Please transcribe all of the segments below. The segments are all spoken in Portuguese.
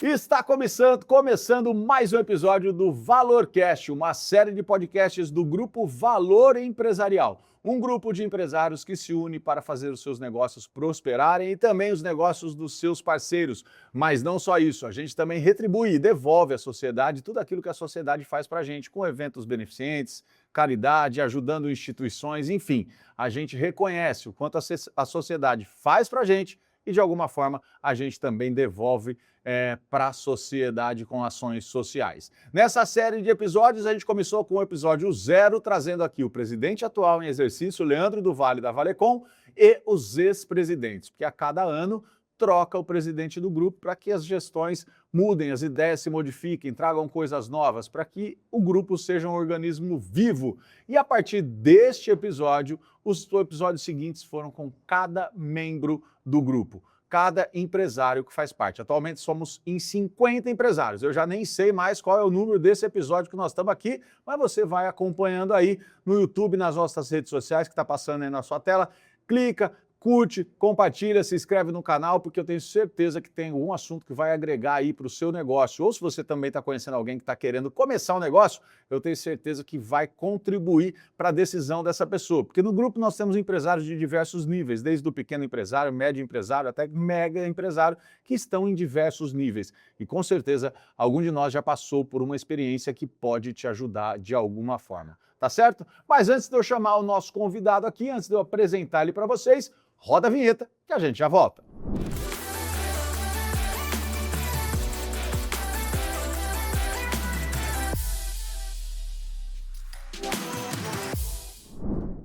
Está começando mais um episódio do ValorCast, uma série de podcasts do Grupo Valor Empresarial. Um grupo de empresários que se une para fazer os seus negócios prosperarem e também os negócios dos seus parceiros. Mas não só isso, a gente também retribui e devolve à sociedade tudo aquilo que a sociedade faz para a gente, com eventos beneficentes, caridade, ajudando instituições, enfim. A gente reconhece o quanto a sociedade faz para a gente e, de alguma forma, a gente também devolve para a sociedade com ações sociais. Nessa série de episódios, a gente começou com o episódio 0, trazendo aqui o presidente atual em exercício, Leandro do Vale da Valecom, e os ex-presidentes, porque a cada ano troca o presidente do grupo para que as gestões mudem, as ideias se modifiquem, tragam coisas novas, para que o grupo seja um organismo vivo. E a partir deste episódio, os episódios seguintes foram com cada membro do grupo, cada empresário que faz parte. Atualmente somos em 50 empresários. Eu já nem sei mais qual é o número desse episódio que nós estamos aqui, mas você vai acompanhando aí no YouTube, nas nossas redes sociais, que está passando aí na sua tela. Clica, curte, compartilha, se inscreve no canal, porque eu tenho certeza que tem algum assunto que vai agregar aí para o seu negócio. Ou se você também está conhecendo alguém que está querendo começar um negócio, eu tenho certeza que vai contribuir para a decisão dessa pessoa. Porque no grupo nós temos empresários de diversos níveis, desde o pequeno empresário, médio empresário, até mega empresário, que estão em diversos níveis. E com certeza algum de nós já passou por uma experiência que pode te ajudar de alguma forma. Tá certo? Mas antes de eu chamar o nosso convidado aqui, antes de eu apresentar ele para vocês, roda a vinheta que a gente já volta.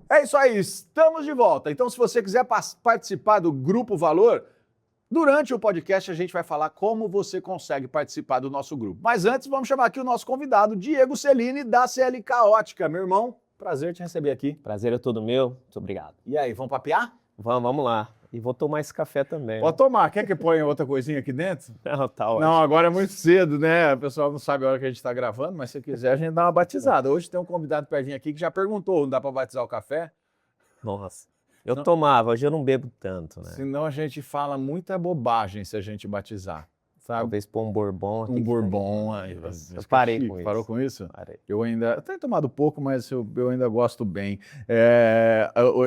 É isso aí, estamos de volta. Então, se você quiser participar do Grupo Valor, durante o podcast a gente vai falar como você consegue participar do nosso grupo. Mas antes, vamos chamar aqui o nosso convidado, Diego Cellini, da CLK Ótica. Meu irmão, prazer te receber aqui. Prazer é todo meu, muito obrigado. E aí, vamos papear? Vamos lá. E vou tomar esse café também. Pode tomar. Quer que ponha outra coisinha aqui dentro? Não, tá ótimo. Não, agora é muito cedo, né? O pessoal não sabe a hora que a gente está gravando, mas se quiser a gente dá uma batizada. Hoje tem um convidado pertinho aqui que já perguntou, não dá para batizar o café? Nossa, eu tomava, hoje eu não bebo tanto, né? Senão a gente fala muita bobagem se a gente batizar, sabe? Talvez pôr um bourbon aqui. Um bourbon. Aí, eu parei com isso. Parou com isso? Parei. Eu tenho tomado pouco, mas eu ainda gosto bem.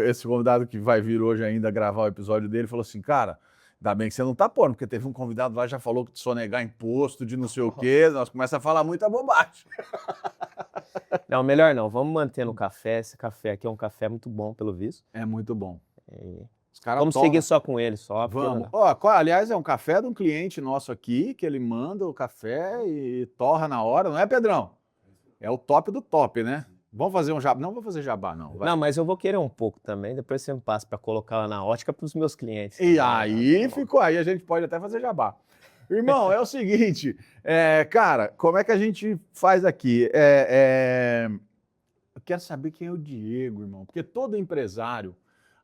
Esse convidado que vai vir hoje ainda gravar o episódio dele falou assim, cara, ainda bem que você não tá pondo, porque teve um convidado lá que já falou que de sonegar imposto, de não sei o quê, nós começamos a falar muita bobagem. Não, melhor não, vamos manter no café. Esse café aqui é um café muito bom, pelo visto. É muito bom. Vamos seguir só com ele, só. Vamos. Aliás, é um café de um cliente nosso aqui, que ele manda o café e torra na hora, não é, Pedrão? É o top do top, né? Vamos fazer um jabá? Não vou fazer jabá, não. Vai. Não, mas eu vou querer um pouco também, depois você me passa para colocar lá na ótica para os meus clientes. E aí aí a gente pode até fazer jabá. Irmão, é o seguinte, cara, como é que a gente faz aqui? Eu quero saber quem é o Diego, irmão, porque todo empresário,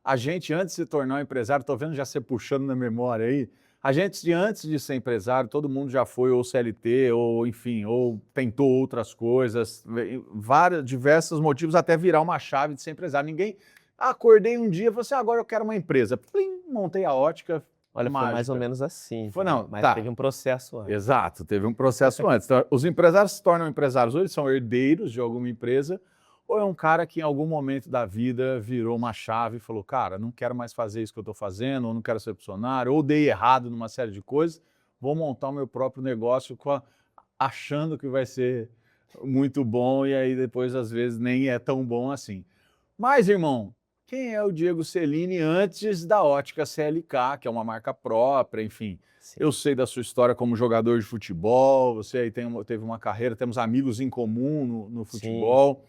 a gente antes de se tornar um empresário, tô vendo já você puxando na memória aí, a gente antes de ser empresário, todo mundo já foi ou CLT, ou enfim, ou tentou outras coisas, diversos motivos até virar uma chave de ser empresário. Ninguém, acordei um dia e falei assim, agora eu quero uma empresa. Plim, montei a ótica. Olha, foi mais ou menos assim. Mas tá. Teve um processo antes. Exato, teve um processo antes. Então, os empresários se tornam empresários, ou eles são herdeiros de alguma empresa, ou é um cara que em algum momento da vida virou uma chave e falou, cara, não quero mais fazer isso que eu estou fazendo, ou não quero ser funcionário, ou dei errado numa série de coisas, vou montar o meu próprio negócio achando que vai ser muito bom, e aí depois às vezes nem é tão bom assim. Mas, irmão, quem é o Diego Cellini antes da Ótica CLK, que é uma marca própria, enfim. Sim. Eu sei da sua história como jogador de futebol, você aí teve uma carreira, temos amigos em comum no futebol.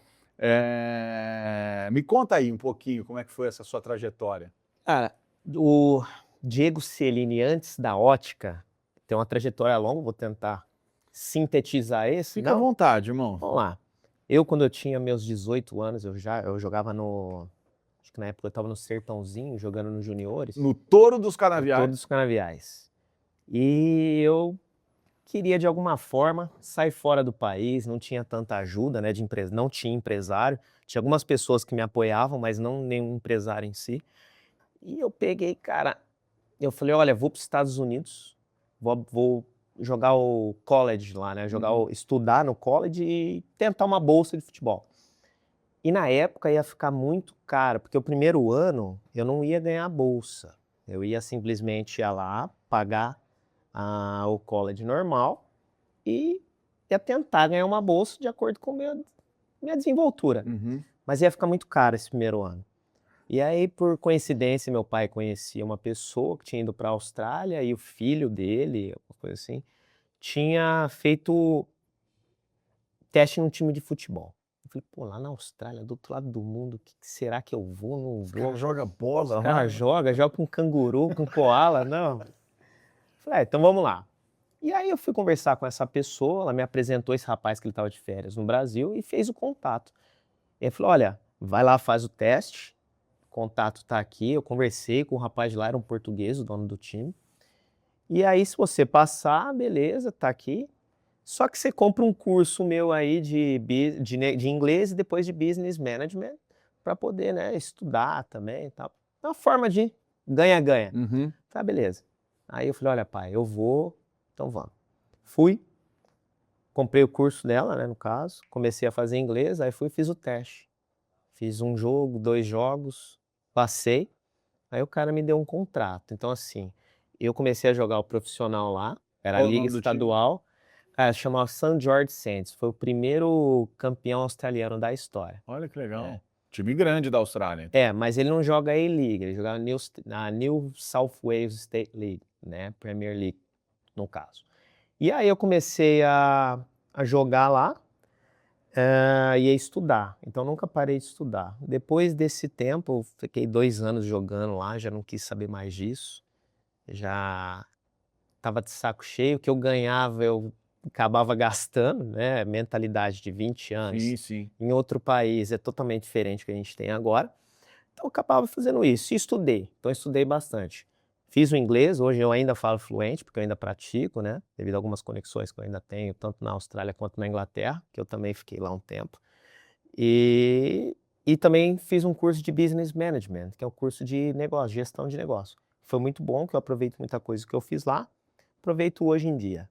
Me conta aí um pouquinho como é que foi essa sua trajetória. Cara, o Diego Cellini antes da Ótica tem uma trajetória longa, vou tentar sintetizar esse. Fica à vontade, irmão. Vamos lá. Quando eu tinha meus 18 anos, eu jogava acho que na época eu estava no Sertãozinho, jogando nos juniores. No Touro dos Canaviais. No Touro dos Canaviais. E eu queria, de alguma forma, sair fora do país, não tinha tanta ajuda, né, não tinha empresário. Tinha algumas pessoas que me apoiavam, mas não nenhum empresário em si. E eu peguei, cara, eu falei, olha, vou para os Estados Unidos, vou jogar o college lá, né? Estudar no college e tentar uma bolsa de futebol. E na época ia ficar muito caro, porque o primeiro ano eu não ia ganhar a bolsa. Eu ia simplesmente ir lá, pagar o college normal e ia tentar ganhar uma bolsa de acordo com minha desenvoltura. Mas ia ficar muito caro esse primeiro ano. E aí, por coincidência, meu pai conhecia uma pessoa que tinha ido para a Austrália e o filho dele, uma coisa assim, tinha feito teste num time de futebol. Eu falei, pô, lá na Austrália, do outro lado do mundo, que será que eu vou? Não Os vou. caras jogam bola. O cara joga com canguru, com koala, não. Falei, então vamos lá. E aí eu fui conversar com essa pessoa, ela me apresentou esse rapaz que ele estava de férias no Brasil e fez o contato. E ele falou, olha, vai lá, faz o teste, o contato tá aqui, eu conversei com o rapaz de lá, era um português, o dono do time. E aí se você passar, beleza, tá aqui. Só que você compra um curso meu aí de inglês e depois de business management para poder, né, estudar também e tal. É uma forma de ganha-ganha. Tá, beleza. Aí eu falei, olha pai, eu vou, então vamos. Fui, comprei o curso dela, né, no caso, comecei a fazer inglês, aí fui e fiz o teste. Fiz um jogo, 2 jogos, passei, aí o cara me deu um contrato. Então assim, eu comecei a jogar o profissional lá, era a Qual o liga nome do time? estadual, cara, chamava St. George Saints, foi o primeiro campeão australiano da história. Olha que legal. Time grande da Austrália. Mas ele não joga a A-League, ele joga na New South Wales State League, né, Premier League, no caso. E aí eu comecei a jogar lá e a estudar, então nunca parei de estudar. Depois desse tempo, eu fiquei 2 anos jogando lá, já não quis saber mais disso, já estava de saco cheio, o que eu ganhava eu acabava gastando, né, mentalidade de 20 anos. Sim. Em outro país é totalmente diferente do que a gente tem agora. Então eu acabava fazendo isso e estudei, então eu estudei bastante. Fiz o inglês, hoje eu ainda falo fluente, porque eu ainda pratico, né, devido a algumas conexões que eu ainda tenho, tanto na Austrália quanto na Inglaterra, que eu também fiquei lá um tempo. E também fiz um curso de Business Management, que é o curso de negócio, gestão de negócio. Foi muito bom, que eu aproveito muita coisa que eu fiz lá, aproveito hoje em dia.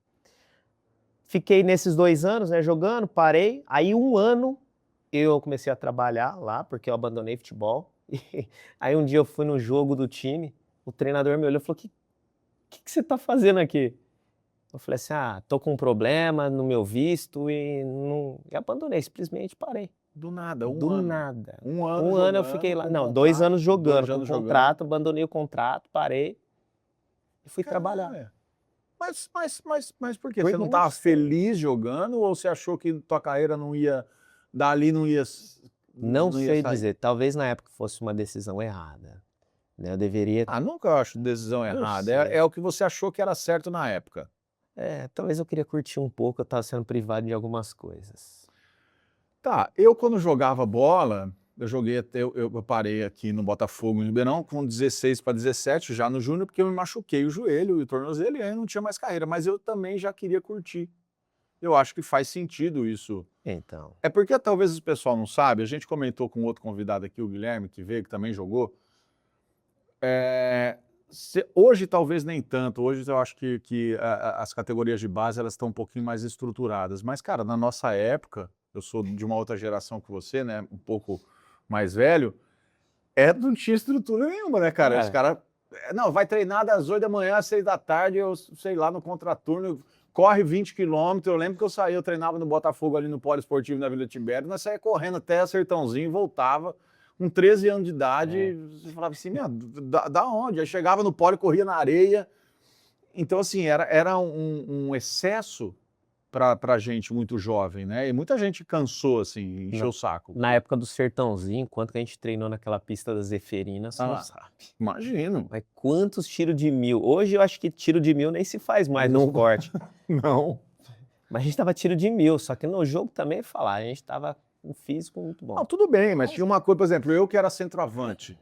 Fiquei nesses 2 anos, né, jogando, parei, aí 1 ano eu comecei a trabalhar lá, porque eu abandonei futebol. Aí um dia eu fui no jogo do time, o treinador me olhou e falou, que você tá fazendo aqui? Eu falei assim, tô com um problema no meu visto e abandonei, simplesmente parei. Do nada, um Do ano. nada. Um ano Um ano eu jogando, fiquei lá, com não, 2 contrato, anos jogando, 2 anos com jogando. contrato, abandonei o contrato, parei e fui Caralho. trabalhar. Mas por quê? Porque Você não não estava sei. feliz jogando ou você achou que tua carreira não ia, dali não ia Não sei sair? dizer, talvez na época fosse uma decisão errada, né, eu deveria... Nunca acho decisão Eu errada, sei. é o que você achou que era certo na época. Talvez eu queria curtir um pouco, eu estava sendo privado de algumas coisas. Tá, eu quando jogava bola, eu joguei até, eu parei aqui no Botafogo, em Ribeirão, com 16 para 17, já no Júnior, porque eu me machuquei o joelho e o tornozelo e aí não tinha mais carreira, mas eu também já queria curtir. Eu acho que faz sentido isso. Então, É porque talvez o pessoal não sabe, a gente comentou com outro convidado aqui, o Guilherme, que veio, que também jogou. Hoje talvez nem tanto, hoje eu acho que as categorias de base elas estão um pouquinho mais estruturadas, mas cara, na nossa época, eu sou de uma outra geração que você, né, um pouco mais velho, não tinha estrutura nenhuma, né, cara? Os caras, não, vai treinar das 8 da manhã às 6 da tarde, eu sei lá, no contraturno, corre 20 quilômetros, eu lembro que eu treinava no Botafogo ali no Polo Esportivo na Vila Tibério, nós saía correndo até Sertãozinho e voltava, com 13 anos de idade, você falava assim, meu, da onde? Aí chegava no polo e corria na areia, então assim, era um excesso pra gente muito jovem, né, e muita gente cansou, assim, encheu o saco. na época do Sertãozinho, quanto que a gente treinou naquela pista da Zeferina, você não sabe. Imagino. Mas quantos tiros de 1000? Hoje eu acho que tiro de 1000 nem se faz mais no esporte. Não. Mas a gente tava tiro de 1000, só que no jogo também falar, a gente tava com um físico muito bom. Não, tudo bem, mas tinha uma coisa, por exemplo, eu que era centroavante,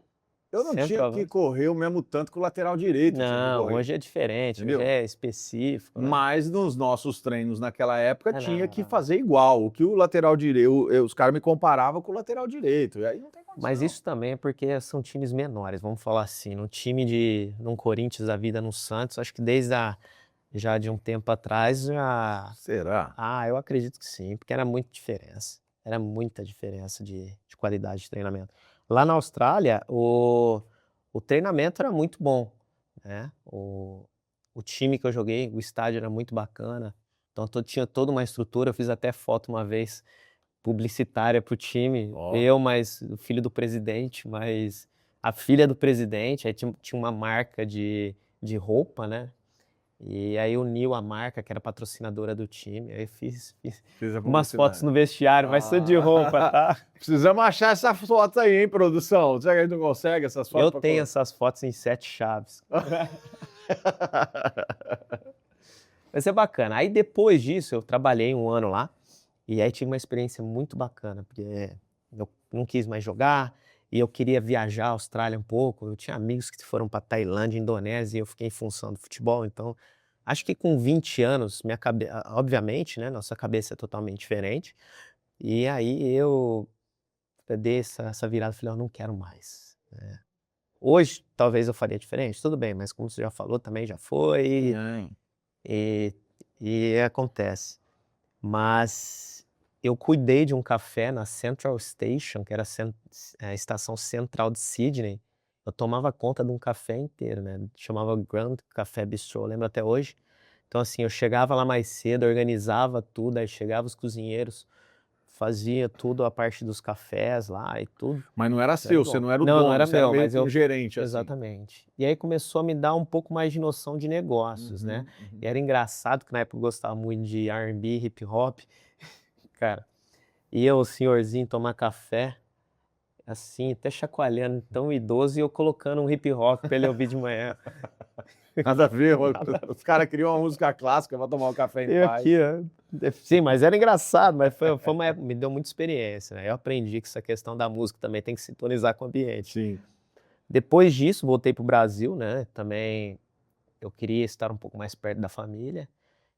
eu não tinha que correr o mesmo tanto que o lateral direito. Não, hoje é diferente, entendeu? hoje é específico. Né? Mas nos nossos treinos naquela época tinha que fazer igual. O que o lateral direito, os caras me comparavam com o lateral direito, e aí não tem condição. Mas isso também é porque são times menores, vamos falar assim, num time num Corinthians da vida, no Santos, acho que desde a já de um tempo atrás, já... Será? Eu acredito que sim, porque era muita diferença. Era muita diferença de qualidade de treinamento. Lá na Austrália, o treinamento era muito bom, né? O time que eu joguei, o estádio era muito bacana. Então tinha toda uma estrutura. Eu fiz até foto uma vez publicitária para o time. Ó. Eu, mais o filho do presidente, mais a filha do presidente. Aí tinha uma marca de roupa, né? E aí uniu a marca, que era patrocinadora do time. Aí fiz Fiz a umas publicidade. fotos no vestiário, mas só de roupa, tá? Precisamos achar essas fotos aí, hein, produção? Será que a gente não consegue essas fotos? Eu tenho essas fotos em 7 chaves. Mas é bacana. Aí depois disso, eu trabalhei 1 ano lá. E aí tive uma experiência muito bacana, porque eu não quis mais jogar e eu queria viajar à Austrália um pouco. Eu tinha amigos que foram para Tailândia, Indonésia, e eu fiquei em função do futebol. Então, acho que com 20 anos, obviamente, né, nossa cabeça é totalmente diferente. E aí eu dei essa virada, falei, eu não quero mais. Hoje, talvez eu faria diferente, tudo bem, mas como você já falou, também já foi, e acontece. Mas eu cuidei de um café na Central Station, que era a estação central de Sydney. Eu tomava conta de um café inteiro, né? Chamava Grand Café Bistro, eu lembro até hoje. Então, assim, eu chegava lá mais cedo, organizava tudo, aí chegavam os cozinheiros, fazia tudo, a parte dos cafés lá e tudo. Mas não era seu, você não era o Não, dono, não era você era meu, meio mas que um gerente, assim. Exatamente. E aí começou a me dar um pouco mais de noção de negócios, né? E era engraçado que na época eu gostava muito de R&B, hip hop, cara. E eu, o senhorzinho, tomar café, assim, até chacoalhando, tão idoso, e eu colocando um hip hop pra ele ouvir de manhã. Nada a ver, os caras criam uma música clássica pra tomar um café em Eu paz. aqui, ó. Sim, mas era engraçado, mas foi uma época, me deu muita experiência, né? Eu aprendi que essa questão da música também tem que sintonizar com o ambiente. Sim. Depois disso, voltei pro Brasil, né? Também eu queria estar um pouco mais perto da família.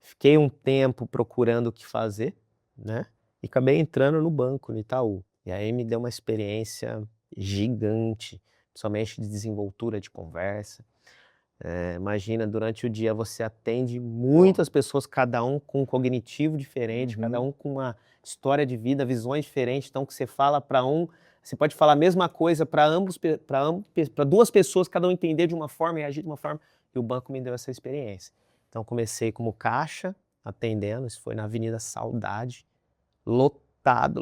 Fiquei um tempo procurando o que fazer, né? E acabei entrando no banco, no Itaú. E aí me deu uma experiência gigante, principalmente de desenvoltura de conversa. Imagina, durante o dia você atende muitas pessoas, cada um com um cognitivo diferente, cada um com uma história de vida, visões diferentes. Então, que você fala para você pode falar a mesma coisa para duas pessoas, cada um entender de uma forma e reagir de uma forma. E o banco me deu essa experiência. Então, comecei como caixa, atendendo. Isso foi na Avenida Saudade, lotado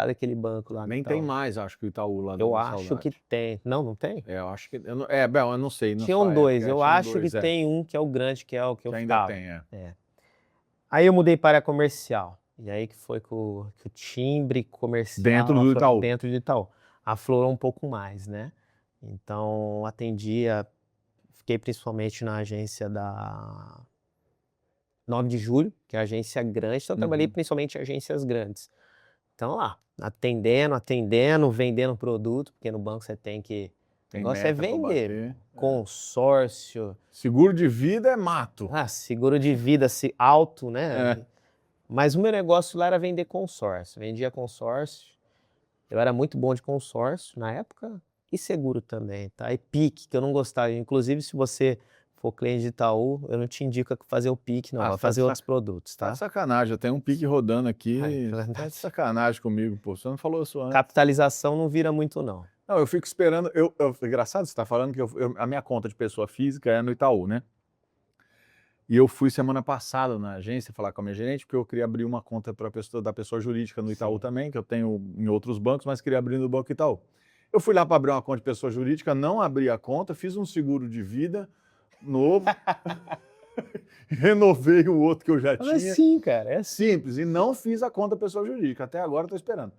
aquele banco lá. Nem tem mais, acho que o Itaú lá. Eu acho que tem. Não tem? Eu acho que... eu não sei. Tinham dois. Eu acho que tem um que é o grande, que é o que eu ficava. Ainda tem, Aí eu mudei para a área comercial. E aí que foi que o timbre comercial... Dentro do Itaú. Dentro do Itaú. Aflorou um pouco mais, né? Então, fiquei principalmente na agência da 9 de Julho, que é a agência grande. Então, eu trabalhei principalmente em agências grandes. Então, lá, atendendo, vendendo produto, porque no banco você tem que... O negócio é vender. Consórcio. Seguro de vida é mato. Seguro de vida alto, né? Mas o meu negócio lá era vender consórcio. Vendia consórcio. Eu era muito bom de consórcio na época. E seguro também, tá? E PIC, que eu não gostava. Inclusive, se você for cliente de Itaú, eu não te indico fazer o PIC, não. Vai fazer outros produtos, tá? Tá de sacanagem. Eu tenho um PIC rodando aqui. Tá de sacanagem comigo, pô. Você não falou isso antes. Capitalização não vira muito, não. Não, eu fico esperando. Engraçado você tá falando que a minha conta de pessoa física é no Itaú, né? E eu fui semana passada na agência falar com a minha gerente, porque eu queria abrir uma conta da pessoa jurídica no Itaú também, que eu tenho em outros bancos, mas queria abrir no Banco Itaú. Eu fui lá para abrir uma conta de pessoa jurídica, não abri a conta, fiz um seguro de vida novo, renovei o outro que eu já tinha. É assim, cara. É simples. E não fiz a conta pessoa jurídica. Até agora estou esperando.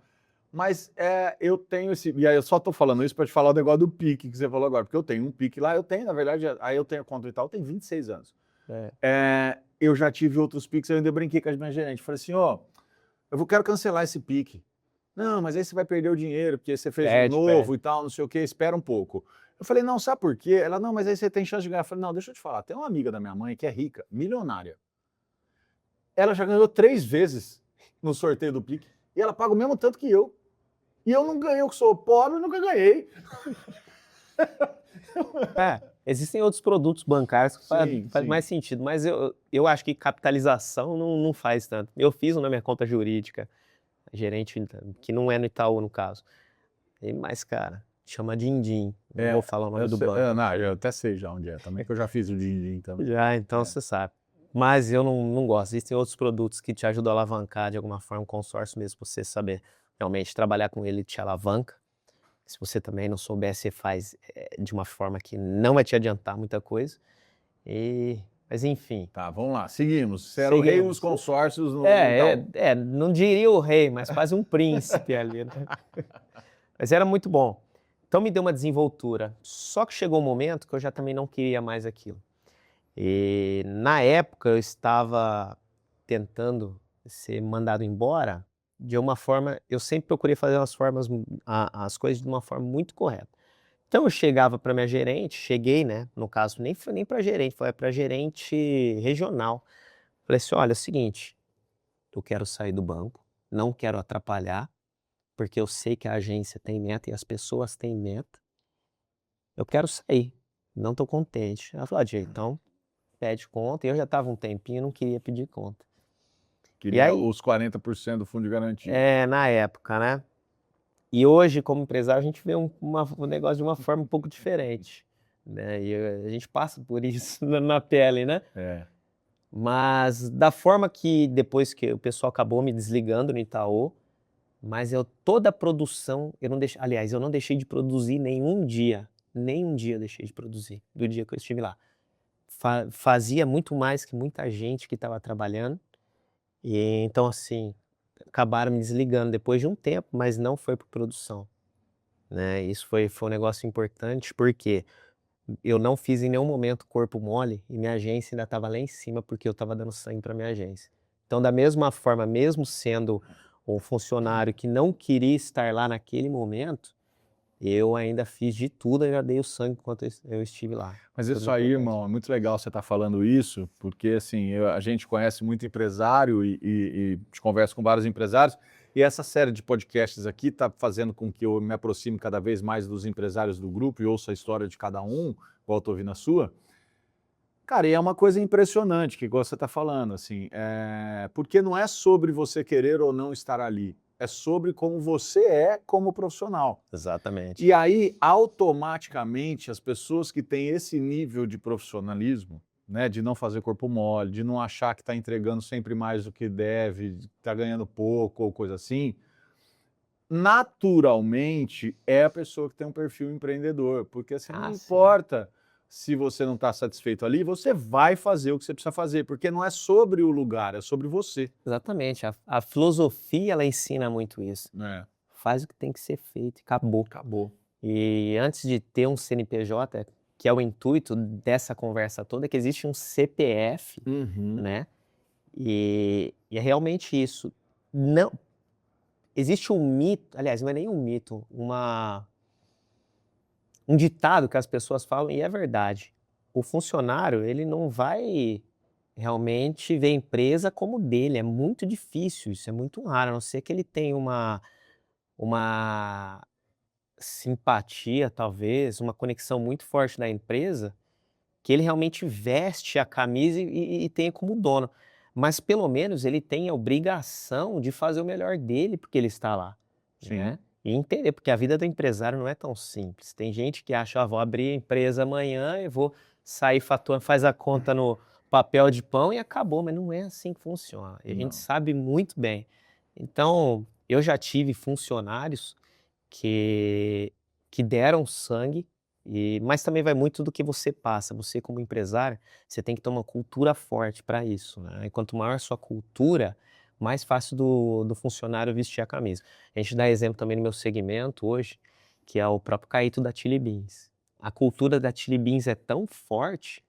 Mas eu tenho esse... E aí eu só estou falando isso para te falar o negócio do PIC que você falou agora, porque eu tenho um PIC lá, na verdade, aí eu tenho a conta do Itaú, tem 26 anos. Eu já tive outros PICs, eu ainda brinquei com a minha gerente. Falei assim, eu quero cancelar esse PIC. Não, mas aí você vai perder o dinheiro, porque você fez um novo e tal, não sei o quê, espera um pouco. Eu falei, não, sabe por quê? Ela, não, mas aí você tem chance de ganhar. Eu falei, não, deixa eu te falar, tem uma amiga da minha mãe que é rica, milionária. Ela já ganhou 3 vezes no sorteio do PIC, e ela paga o mesmo tanto que eu. E eu não ganhei, eu que sou pobre, nunca ganhei. Existem outros produtos bancários que Sim, faz sim. mais sentido, mas eu acho que capitalização não faz tanto. Eu fiz um na minha conta jurídica, gerente, que não é no Itaú, no caso. Mas, cara, chama Dindim, não vou falar o nome do banco. Não, eu até sei já onde é também, que eu já fiz o din-din também. Já, então você sabe. Mas eu não gosto. Existem outros produtos que te ajudam a alavancar de alguma forma, um consórcio mesmo, pra você saber realmente trabalhar com ele te alavanca. Se você também não souber, você faz de uma forma que não vai te adiantar muita coisa. Mas enfim, Tá, vamos lá, seguimos. Você era o rei dos seguimos. consórcios no Itaú. Não diria o rei, mas quase um príncipe ali, né? Mas era muito bom. Então me deu uma desenvoltura. Só que chegou um momento que eu já também não queria mais aquilo. E na época eu estava tentando ser mandado embora de uma forma, eu sempre procurei fazer as coisas de uma forma muito correta. Então eu chegava para minha gerente, cheguei, né, no caso nem foi nem para gerente, foi para gerente regional. Falei assim: "Olha, é o seguinte, eu quero sair do banco, não quero atrapalhar, porque eu sei que a agência tem meta e as pessoas têm meta. Eu quero sair, não estou contente". Ela falou: "Ah, então pede conta", e eu já estava um tempinho, não queria pedir conta. E Queria aí os 40% do fundo de garantia. na época, né. E hoje, como empresário, a gente vê o negócio de uma forma um pouco diferente, né, e a gente passa por isso na pele, né. É. Mas da forma que depois que o pessoal acabou me desligando no Itaú, mas toda a produção, eu não deixei, aliás, eu não deixei de produzir nem um dia eu deixei de produzir, do dia que eu estive lá. Fazia muito mais que muita gente que estava trabalhando, e então assim, acabaram me desligando depois de um tempo, mas não foi por produção, né, isso foi um negócio importante, porque eu não fiz em nenhum momento corpo mole e minha agência ainda estava lá em cima, porque eu estava dando sangue para minha agência. Então, da mesma forma, mesmo sendo um funcionário que não queria estar lá naquele momento, eu ainda fiz de tudo, ainda dei o sangue enquanto eu estive lá. Mas Foi isso muito aí, importante. irmão, é muito legal você estar falando isso, porque assim, a gente conhece muito empresário e te conversa com vários empresários, e essa série de podcasts aqui está fazendo com que eu me aproxime cada vez mais dos empresários do grupo e ouça a história de cada um, igual eu tô ouvindo a sua. Cara, e é uma coisa impressionante, que igual você está falando, assim, porque não é sobre você querer ou não estar ali, é sobre como você é como profissional. Exatamente. E aí, automaticamente, as pessoas que têm esse nível de profissionalismo, né, de não fazer corpo mole, de não achar que está entregando sempre mais do que deve, está ganhando pouco ou coisa assim, naturalmente é a pessoa que tem um perfil empreendedor, porque assim, não Sim. importa se você não está satisfeito ali, você vai fazer o que você precisa fazer, porque não é sobre o lugar, é sobre você. Exatamente. A filosofia, ela ensina muito isso. É, Faz o que tem que ser feito e acabou. acabou. E antes de ter um CNPJ, que é o intuito dessa conversa toda, que existe um CPF, Uhum. né, e é realmente isso. Não existe um mito, aliás, não é nem um mito, um ditado que as pessoas falam e é verdade. O funcionário, ele não vai realmente ver a empresa como dele, é muito difícil, isso é muito raro, a não ser que ele tenha uma simpatia, talvez, uma conexão muito forte da empresa, que ele realmente veste a camisa e tenha como dono. Mas pelo menos ele tem a obrigação de fazer o melhor dele, porque ele está lá, Sim. né. E entender, porque a vida do empresário não é tão simples. Tem gente que acha: "Ah, vou abrir a empresa amanhã e vou sair faturando", faz a conta no papel de pão e acabou, mas não é assim que funciona, e a gente Não. sabe muito bem. Então, eu já tive funcionários que deram sangue, mas também vai muito do que você passa. Você como empresário, você tem que ter uma cultura forte para isso, né, e quanto maior a sua cultura, mais fácil do funcionário vestir a camisa. A gente dá exemplo também no meu segmento hoje, que é o próprio Caíto da Chili Beans. A cultura da Chili Beans é tão forte,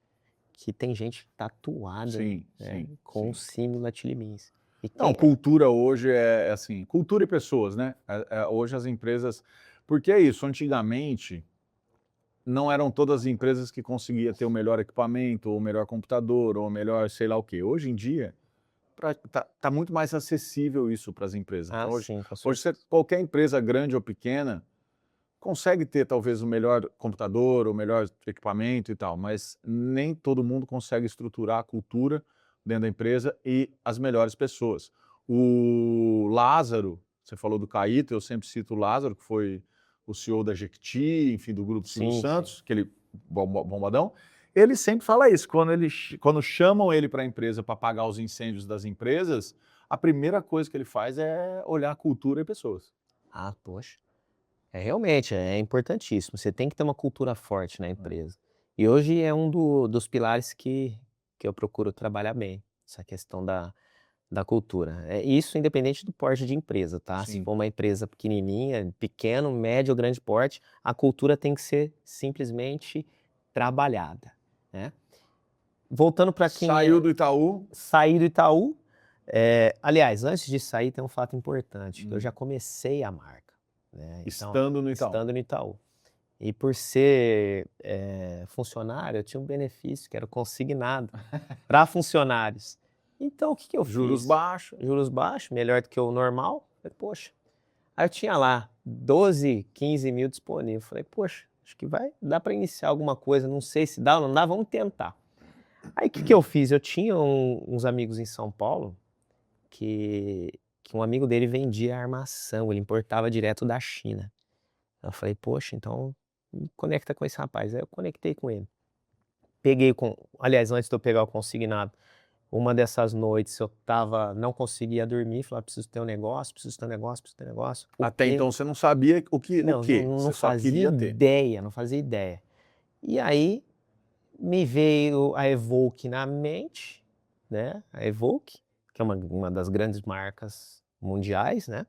que tem gente tatuada, Sim, né, sim, com o sim. símbolo da Chili Beans. E Não, quem cultura hoje é assim, cultura e pessoas, né? Hoje as empresas. Porque é isso, antigamente não eram todas as empresas que conseguiam ter o melhor equipamento, ou o melhor computador, ou o melhor sei lá o quê. Hoje em dia, tá muito mais acessível isso para as empresas. Então, hoje, sim, com hoje certeza. qualquer empresa grande ou pequena consegue ter talvez o melhor computador, o melhor equipamento e tal, mas nem todo mundo consegue estruturar a cultura dentro da empresa e as melhores pessoas. O Lázaro, você falou do Caíto, eu sempre cito o Lázaro, que foi o CEO da Jequiti, enfim, do Grupo Silvio Sim, Santos, aquele bombadão. Ele sempre fala isso, quando chamam ele para a empresa para apagar os incêndios das empresas, a primeira coisa que ele faz é olhar a cultura e pessoas. Ah, poxa. Realmente, é importantíssimo. Você tem que ter uma cultura forte na empresa. E hoje é um dos pilares que eu procuro trabalhar bem, essa questão da cultura. Isso independente do porte de empresa, tá? Se Sim. for uma empresa pequenininha, pequeno, médio ou grande porte, a cultura tem que ser simplesmente trabalhada, né? Voltando para quem Saiu do Itaú. sair do Itaú, aliás, antes de sair tem um fato importante, eu já comecei a marca, né, então Estando no Itaú. estando no Itaú. E por ser, funcionário, eu tinha um benefício que era o consignado para funcionários. Então o que eu Juros fiz? baixos. Juros baixos, melhor do que o normal, falei: "Poxa", aí eu tinha lá 12, 15 mil disponível, falei: "Poxa, acho que vai dar para iniciar alguma coisa, não sei se dá ou não dá, vamos tentar". Aí o que eu fiz? Eu tinha uns amigos em São Paulo que um amigo dele vendia armação, ele importava direto da China. Eu falei: "Poxa, então me conecta com esse rapaz". Aí eu conectei com ele. Aliás, antes de eu pegar o consignado, uma dessas noites eu não conseguia dormir, falei: "Preciso ter um negócio, preciso ter um negócio, preciso ter um negócio". Até então você não sabia o que, Não, não você só fazia queria ter. ideia, não fazia ideia. E aí me veio a Evoque na mente, né, a Evoque, que é uma das grandes marcas mundiais, né,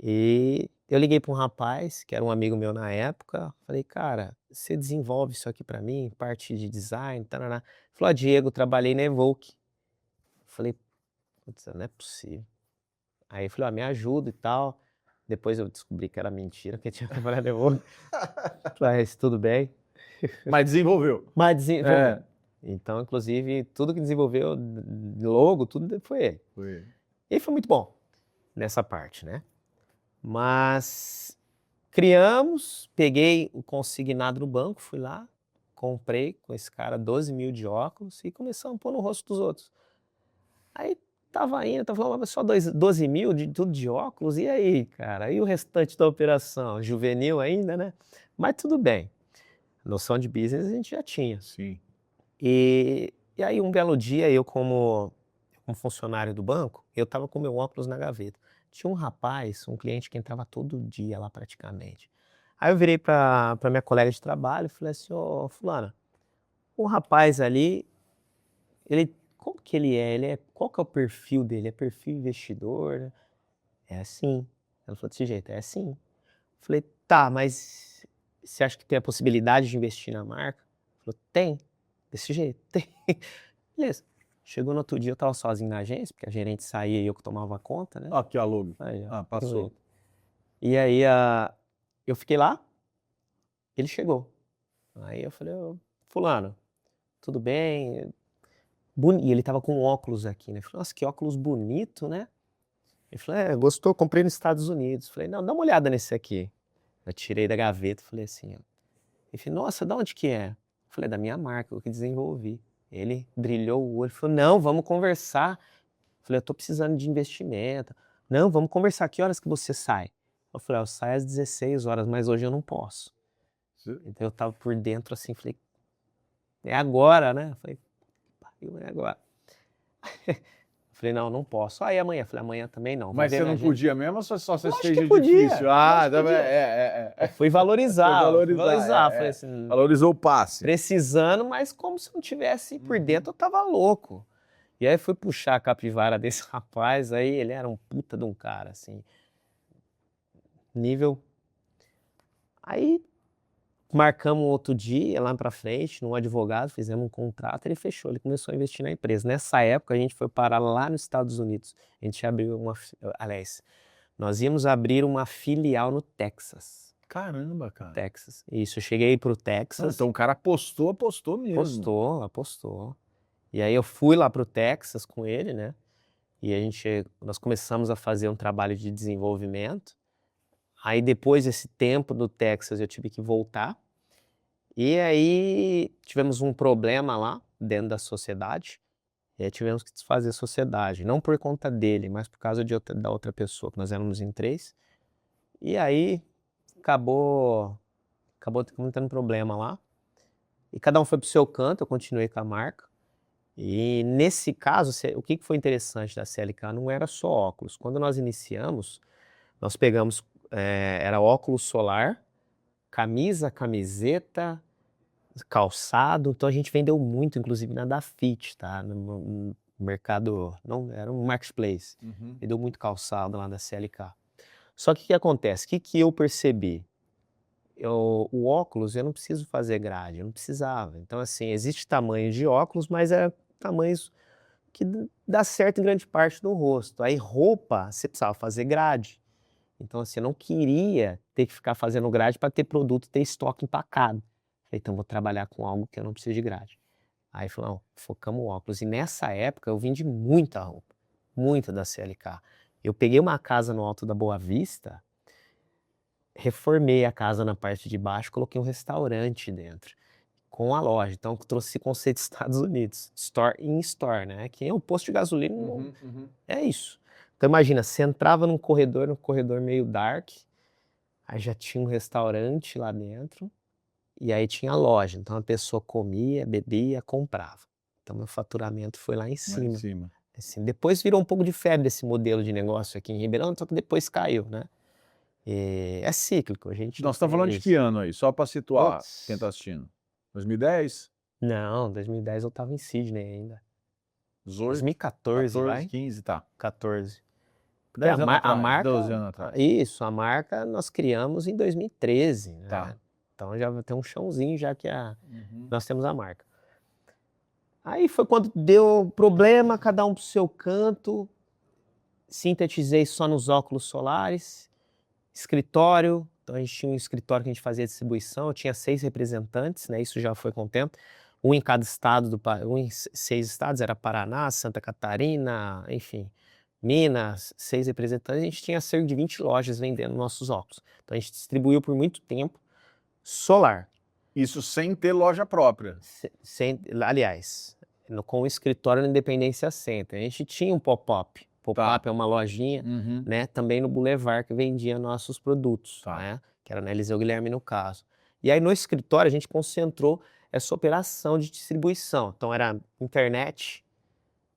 e eu liguei para um rapaz, que era um amigo meu na época, falei: "Cara, você desenvolve isso aqui para mim, parte de design, tárárá". Ele falou: "Ah, Diego, trabalhei na Evoque". Falei: "Putz, não é possível". Aí eu falei: "Ó, me ajuda e tal". Depois eu descobri que era mentira, que eu tinha trabalhado na Evoque. Falei: "Ah, tudo bem". Mas desenvolveu. Mas desenvolveu. É. Então, inclusive, tudo que desenvolveu, logo, tudo foi ele. Foi. E foi muito bom nessa parte, né. Mas criamos, peguei o consignado no banco, fui lá, comprei com esse cara 12 mil de óculos e começamos a pôr no rosto dos outros. Aí estava indo, estava falando: "Mas só 12 mil de tudo de óculos, e aí, cara? E o restante da operação?". Juvenil ainda, né, mas tudo bem, noção de business a gente já tinha. Sim. E aí um belo dia eu como funcionário do banco, eu estava com meu óculos na gaveta. Tinha um rapaz, um cliente que entrava todo dia lá praticamente. Aí eu virei para minha colega de trabalho e falei assim: "Ô fulana, o rapaz ali, ele como que ele é? Qual que é o perfil dele? É perfil investidor, né?". "É assim". Ela falou desse jeito: "É assim". Falei: "Tá, mas você acha que tem a possibilidade de investir na marca?". Falou: "Tem". Desse jeito: "Tem". Beleza. Chegou no outro dia, eu estava sozinho na agência, porque a gerente saía e eu que tomava conta, né. Aqui, ó, logo. Aí, ó, Passou. e aí, eu fiquei lá, ele chegou. Aí eu falei: "Ô, fulano, tudo bem?". E ele estava com óculos aqui, né. Eu falei: "Nossa, que óculos bonito, né". Ele falou: "É, gostou? Comprei nos Estados Unidos". Falei: "Não, dá uma olhada nesse aqui". Eu tirei da gaveta e falei assim, ó. Ele falou: "Nossa, da onde que é?". Eu falei: "Da minha marca, eu que desenvolvi". Ele brilhou o olho, falou: "Não, vamos conversar". Eu falei: "Eu tô precisando de investimento". "Não, vamos conversar, que horas que você sai?". Eu falei: "Ah, eu saio às 16 horas, mas hoje eu não posso". Então eu estava por dentro assim, falei: "É agora, né?". Eu falei: "Pariu, é agora". Eu falei: "Não, não posso". "Ah, e amanhã?". Eu falei: "Amanhã também não, vou Mas ver você minha não agenda". podia mesmo ou só você Lógico fez que de difícil? podia, Ah, lógico que podia. Eu fui Foi valorizar, fui valorizar. valorizar, falei assim, Valorizou o passe. precisando, mas como se não tivesse por dentro, eu estava louco. E aí fui puxar a capivara desse rapaz aí, ele era um puta de um cara, assim, nível. Aí marcamos outro dia lá pra frente, num advogado, fizemos um contrato, ele fechou, ele começou a investir na empresa. Nessa época a gente foi parar lá nos Estados Unidos, a gente abriu aliás, nós íamos abrir uma filial no Texas. Caramba, cara. Texas. Isso, eu cheguei para o Não, Texas, então o cara apostou mesmo. apostou. E aí eu fui lá para o Texas com ele, né, e nós começamos a fazer um trabalho de desenvolvimento. Aí depois desse tempo do Texas eu tive que voltar. E aí tivemos um problema lá dentro da sociedade. E aí tivemos que desfazer a sociedade. Não por conta dele, mas por causa da outra pessoa, que nós éramos em 3. E aí acabou tendo problema lá. E cada um foi pro seu canto, eu continuei com a marca. E nesse caso, o que foi interessante da CLK não era só óculos. Quando nós iniciamos, nós pegamos, era óculos solar, camisa, camiseta, calçado. Então a gente vendeu muito, inclusive na Dafit, tá? No mercado, não, era um marketplace. Vendeu muito calçado lá da CLK. Só que o que acontece? O que eu percebi? O óculos, eu não preciso fazer grade, eu não precisava. Então, assim, existe tamanho de óculos, mas é tamanhos que dá certo em grande parte do rosto. Aí roupa, você precisava fazer grade. Então, assim, eu não queria ter que ficar fazendo grade para ter produto, ter estoque empacado. Falei, então vou trabalhar com algo que eu não preciso de grade. Aí falou, não, focamos o óculos. E nessa época eu vendi muita roupa, muita da CLK. Eu peguei uma casa no Alto da Boa Vista, reformei a casa na parte de baixo, coloquei um restaurante dentro, com a loja. Então, trouxe esse conceito dos Estados Unidos, store in store, né? Que é um posto de gasolina, é isso. Então, imagina, você entrava num corredor meio dark, aí já tinha um restaurante lá dentro, e aí tinha a loja. Então, a pessoa comia, bebia, comprava. Então, meu faturamento foi lá em cima. Assim, depois virou um pouco de febre esse modelo de negócio aqui em Ribeirão, só que depois caiu, né? É cíclico, a gente Nós estamos falando de que ano aí? Só para situar quem está Putz. assistindo. 2010? Não, 2010 eu tava em Sydney ainda. 18? 2014, 14, vai? 15, tá. 14. Porque 10 anos a atrás, marca, 12 anos atrás. isso, a marca nós criamos em 2013, né? Tá. Então já tem um chãozinho já que nós temos a marca. Aí foi quando deu problema, cada um pro seu canto, sintetizei só nos óculos solares, escritório, então a gente tinha um escritório que a gente fazia distribuição, eu tinha 6 representantes, né? Isso já foi com o tempo. Um em cada estado, um em 6 estados, era Paraná, Santa Catarina, enfim, Minas, 6 representantes, a gente tinha cerca de 20 lojas vendendo nossos óculos. Então a gente distribuiu por muito tempo solar. Isso sem ter loja própria. Aliás, com o escritório na Independência Center, a gente tinha um pop-up. Pop-up é uma lojinha, né, também no Boulevard, que vendia nossos produtos, né, que era na Eliseu Guilherme no caso. E aí no escritório a gente concentrou essa operação de distribuição. Então era internet,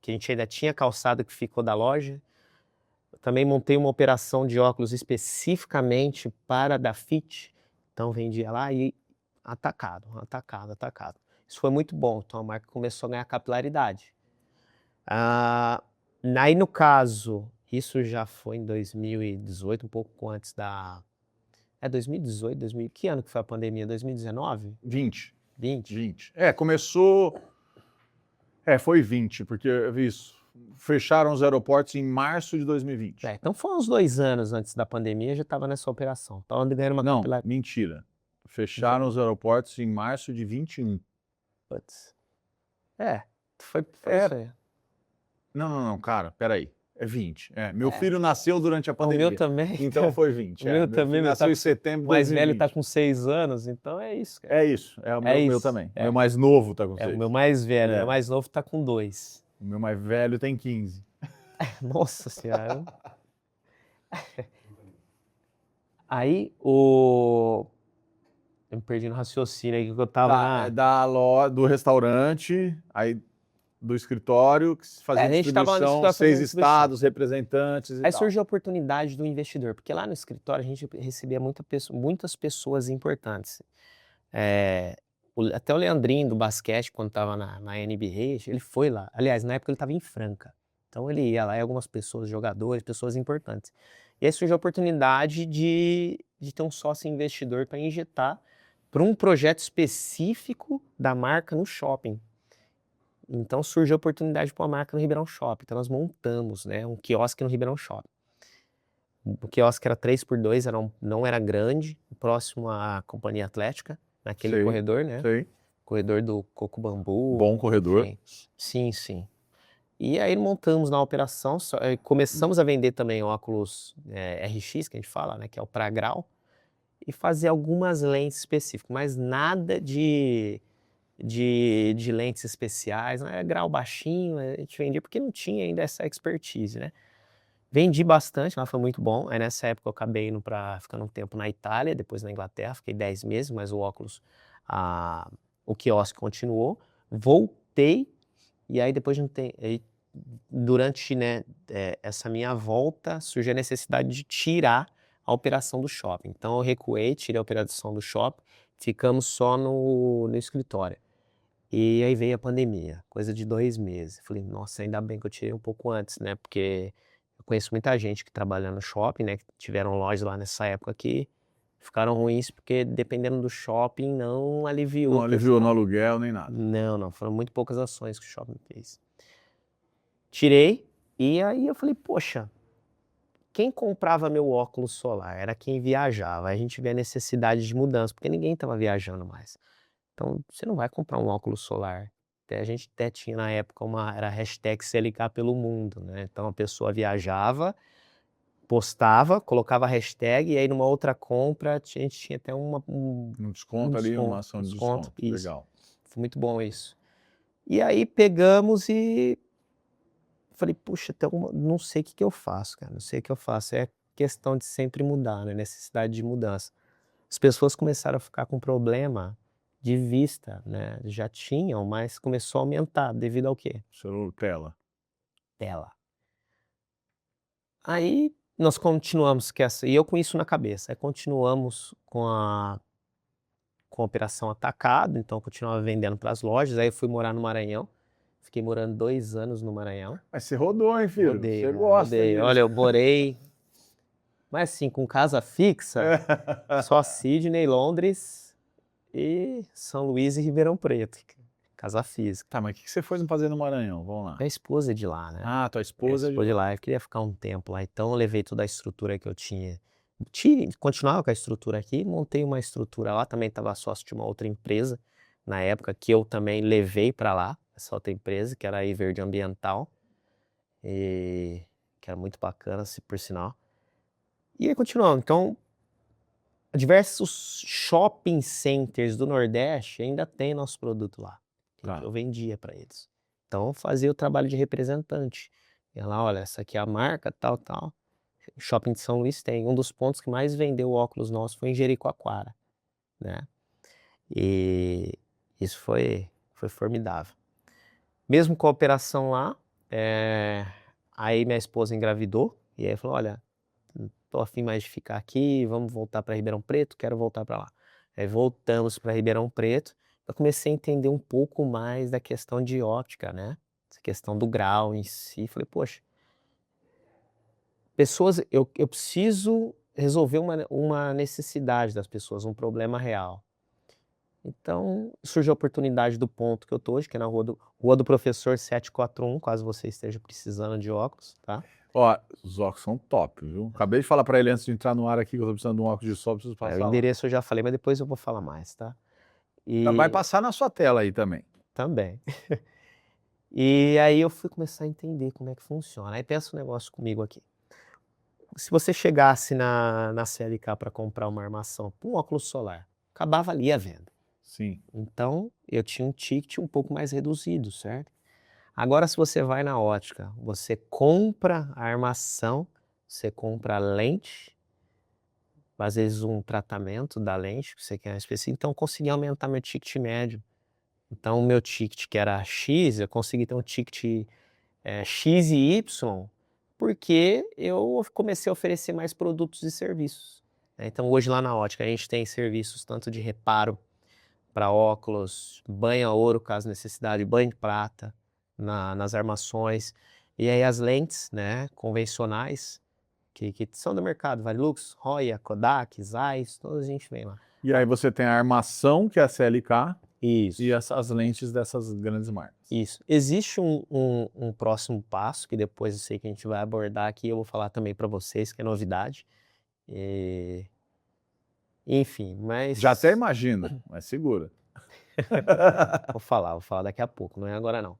que a gente ainda tinha calçado que ficou da loja. Eu também montei uma operação de óculos especificamente para a Dafit. Então vendia lá e atacado. Isso foi muito bom. Então a marca começou a ganhar capilaridade. Aí no caso, isso já foi em 2018, um pouco antes da... 2018, que ano que foi a pandemia? 2019? 20. 20? Começou... foi 20, porque isso, fecharam os aeroportos em março de 2020. Então foi uns 2 anos antes da pandemia, já estava nessa operação. Estava ganhando uma capilaridade. Não, mentira. Fecharam os aeroportos em março de 21. Putz. Foi isso aí. Não, cara, peraí. É 20. Meu filho nasceu durante a pandemia. O meu também. Então foi 20. O meu também. Nasceu em setembro de 2020. O mais velho tá com 6 anos, então é isso, cara. É isso. O meu também. O meu mais novo tá com 6. O meu mais velho. O meu mais novo tá com 2. O meu mais velho tem 15. Nossa Senhora. Aí eu me perdi no raciocínio aí que eu tava do restaurante, aí do escritório, que fazia distribuição, 6 estados, representantes e aí tal. surgiu a oportunidade do investidor, porque lá no escritório a gente recebia muitas pessoas importantes. Até o Leandrinho do basquete, quando estava na NBA, ele foi lá. Aliás, na época ele estava em Franca. Então ele ia lá e algumas pessoas, jogadores, pessoas importantes. E aí surgiu a oportunidade de ter um sócio investidor para injetar para um projeto específico da marca no shopping. Então surgiu a oportunidade de pôr a marca no Ribeirão Shopping. Então nós montamos, né, um quiosque no Ribeirão Shopping. O quiosque era 3x2, não era grande, próximo à Companhia Atlética, naquele corredor, né? Sei. Corredor do Coco Bambu. Bom corredor. Sim. E aí montamos na operação, começamos a vender também óculos RX, que a gente fala, né, que é o para grau, e fazer algumas lentes específicas, mas nada de lentes especiais, né, grau baixinho, a gente vendia porque não tinha ainda essa expertise, né. Vendi bastante, lá foi muito bom, aí nessa época eu acabei ficando um tempo na Itália, depois na Inglaterra, fiquei 10 meses, mas o óculos, o quiosque continuou. Voltei, e aí depois de um tempo, durante, né, essa minha volta, surgiu a necessidade de tirar a operação do shopping. Então eu recuei, tirei a operação do shopping, ficamos só no escritório. E aí veio a pandemia, coisa de 2 meses. Falei: "Nossa, ainda bem que eu tirei um pouco antes", né, porque eu conheço muita gente que trabalha no shopping, né, que tiveram lojas lá nessa época que ficaram ruins, porque dependendo do shopping não aliviou Não o aliviou no pessoal. aluguel nem nada. Não, não, foram muito poucas ações que o shopping fez. Tirei, e aí eu falei: "Poxa, quem comprava meu óculos solar era quem viajava". Aí a gente vê a necessidade de mudança, porque ninguém estava viajando mais. Então, você não vai comprar um óculos solar. Até a gente até tinha na época era a hashtag CLK pelo mundo, né, então a pessoa viajava, postava, colocava a hashtag e aí numa outra compra a gente tinha até Um um desconto ali, uma desconto, ação de desconto, isso. legal. Foi muito bom isso. E aí pegamos e falei: "Puxa, tem alguma não sei o que que eu faço, cara, não sei o que eu faço". É questão de sempre mudar, né, necessidade de mudança. As pessoas começaram a ficar com problema de vista, né, já tinham, mas começou a aumentar devido ao quê? Tela. Tela. Aí nós continuamos e eu com isso na cabeça, aí continuamos com a operação atacado, então eu continuava vendendo para as lojas, aí eu fui morar no Maranhão, fiquei morando 2 anos no Maranhão. Mas você rodou, hein, filho? Rodei, Você cara, gosta rodei. Olha, disso. eu morei, mas assim, com casa fixa, só Sydney, Londres e São Luís e Ribeirão Preto, casa física. Tá, mas o que você foi fazer no Maranhão? Vamos lá. Minha esposa é de lá, né. Ah, tua Minha esposa é de esposa é de lá. lá, eu queria ficar um tempo lá, então eu levei toda a estrutura que eu tinha, continuava com a estrutura aqui, montei uma estrutura lá, também estava sócio de uma outra empresa, na época, que eu também levei para lá, essa outra empresa, que era a Verde Ambiental, e que era muito bacana, por sinal. E aí continuamos, então, diversos shopping centers do Nordeste ainda tem nosso produto lá, que Tá. eu vendia para eles. Então eu fazia o trabalho de representante, ia lá: "Olha, essa aqui é a marca tal, tal". Shopping de São Luís tem. Um dos pontos que mais vendeu óculos nosso foi em Jericoacoara, né. E isso foi formidável. Mesmo com a operação lá, aí minha esposa engravidou, e aí falou: "Olha, não tô a fim mais de ficar aqui, vamos voltar para Ribeirão Preto, quero voltar para lá". Aí voltamos para Ribeirão Preto, eu comecei a entender um pouco mais da questão de óptica, né, essa questão do grau em si, falei: "Poxa, pessoas, eu preciso resolver uma necessidade das pessoas, um problema real". Então, surgiu a oportunidade do ponto que eu tô hoje, que é na Rua do Professor 741, caso você esteja precisando de óculos, tá. Ó, os óculos são top, viu? Acabei de falar pra ele antes de entrar no ar aqui que eu tô precisando de um óculos de sol, preciso O passar lá. endereço eu já falei, mas depois eu vou falar mais, tá. Vai E passar na sua tela aí também. também. E aí eu fui começar a entender como é que funciona. Aí pensa um negócio comigo aqui, se você chegasse na CLK para comprar uma armação pra um óculos solar, acabava ali a venda. Sim. Então, eu tinha um ticket um pouco mais reduzido, certo? Agora, se você vai na ótica, você compra a armação, você compra a lente, às vezes um tratamento da lente que você quer específico, então eu consegui aumentar meu ticket médio. Então, o meu ticket que era X, eu consegui ter um ticket X e Y, porque eu comecei a oferecer mais produtos e serviços, né. Então, hoje lá na ótica a gente tem serviços tanto de reparo para óculos, banho a ouro caso necessidade, banho de prata nas armações, e aí as lentes, né, convencionais que são do mercado, Varilux, Roya, Kodak, Zeiss, todas a gente vem lá. E aí você tem a armação, que é a CLK, e Isso, essas lentes dessas grandes marcas. isso. Existe um próximo passo que depois eu sei que a gente vai abordar aqui, eu vou falar também para vocês, que é novidade, eh, enfim, Já até mas imagino, mas segura. vou falar daqui a pouco, não é agora não.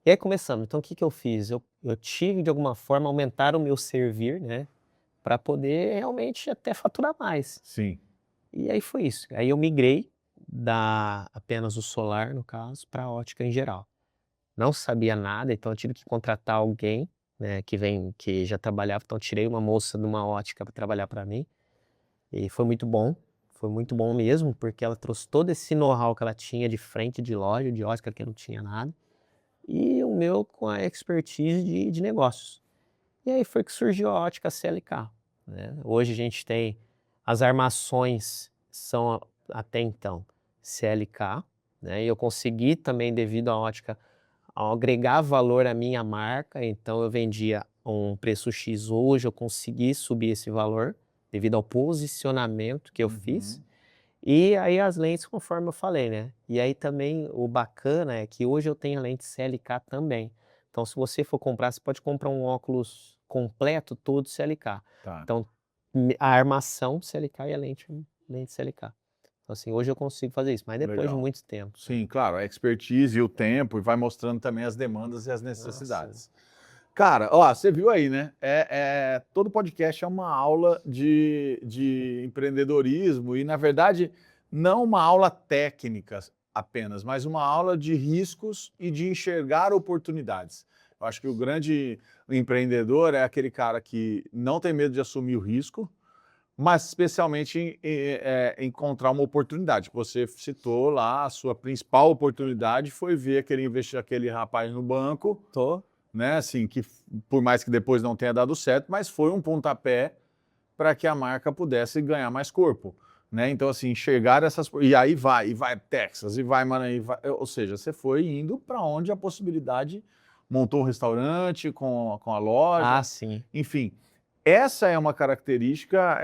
E aí começamos. Então o que eu fiz? Eu tive de alguma forma aumentar o meu servir, né? Para poder realmente até faturar mais. Sim. E aí foi isso. Aí eu migrei da apenas o solar, no caso, para a ótica em geral. Não sabia nada, então eu tive que contratar alguém, né, que já trabalhava, então eu tirei uma moça de uma ótica para trabalhar para mim. E foi muito bom mesmo, porque ela trouxe todo esse know-how que ela tinha de frente de loja, de ótica, que eu não tinha nada, e o meu com a expertise de negócios. E aí foi que surgiu a ótica CLK, né? Hoje a gente tem as armações são até então CLK, né? E eu consegui também, devido à ótica, ao agregar valor à minha marca, então eu vendia um preço X, hoje eu consegui subir esse valor devido ao posicionamento que eu fiz. E aí as lentes, conforme eu falei, né? E aí também o bacana é que hoje eu tenho a lente CLK também. Então, se você for comprar, você pode comprar um óculos completo todo CLK. Tá. Então, a armação CLK e a lente CLK. Então, assim, hoje eu consigo fazer isso, mas depois de Legal. muito tempo. Sim, claro, a expertise e o tempo, e vai mostrando também as demandas e as necessidades. Cara, ó, você viu aí, né? Todo podcast é uma aula de empreendedorismo e, na verdade, não uma aula técnica apenas, mas uma aula de riscos e de enxergar oportunidades. Eu acho que o grande empreendedor é aquele cara que não tem medo de assumir o risco, mas especialmente encontrar uma oportunidade. Você citou lá, a sua principal oportunidade foi ver aquele rapaz no banco, Tô. né? Assim, que por mais que depois não tenha dado certo, mas foi um pontapé para que a marca pudesse ganhar mais corpo, né? Então, assim, enxergar essas... E aí vai Texas, e vai, mano, ou seja, você foi indo para onde a possibilidade, montou um restaurante com a loja, Ah, sim. enfim. Essa é uma característica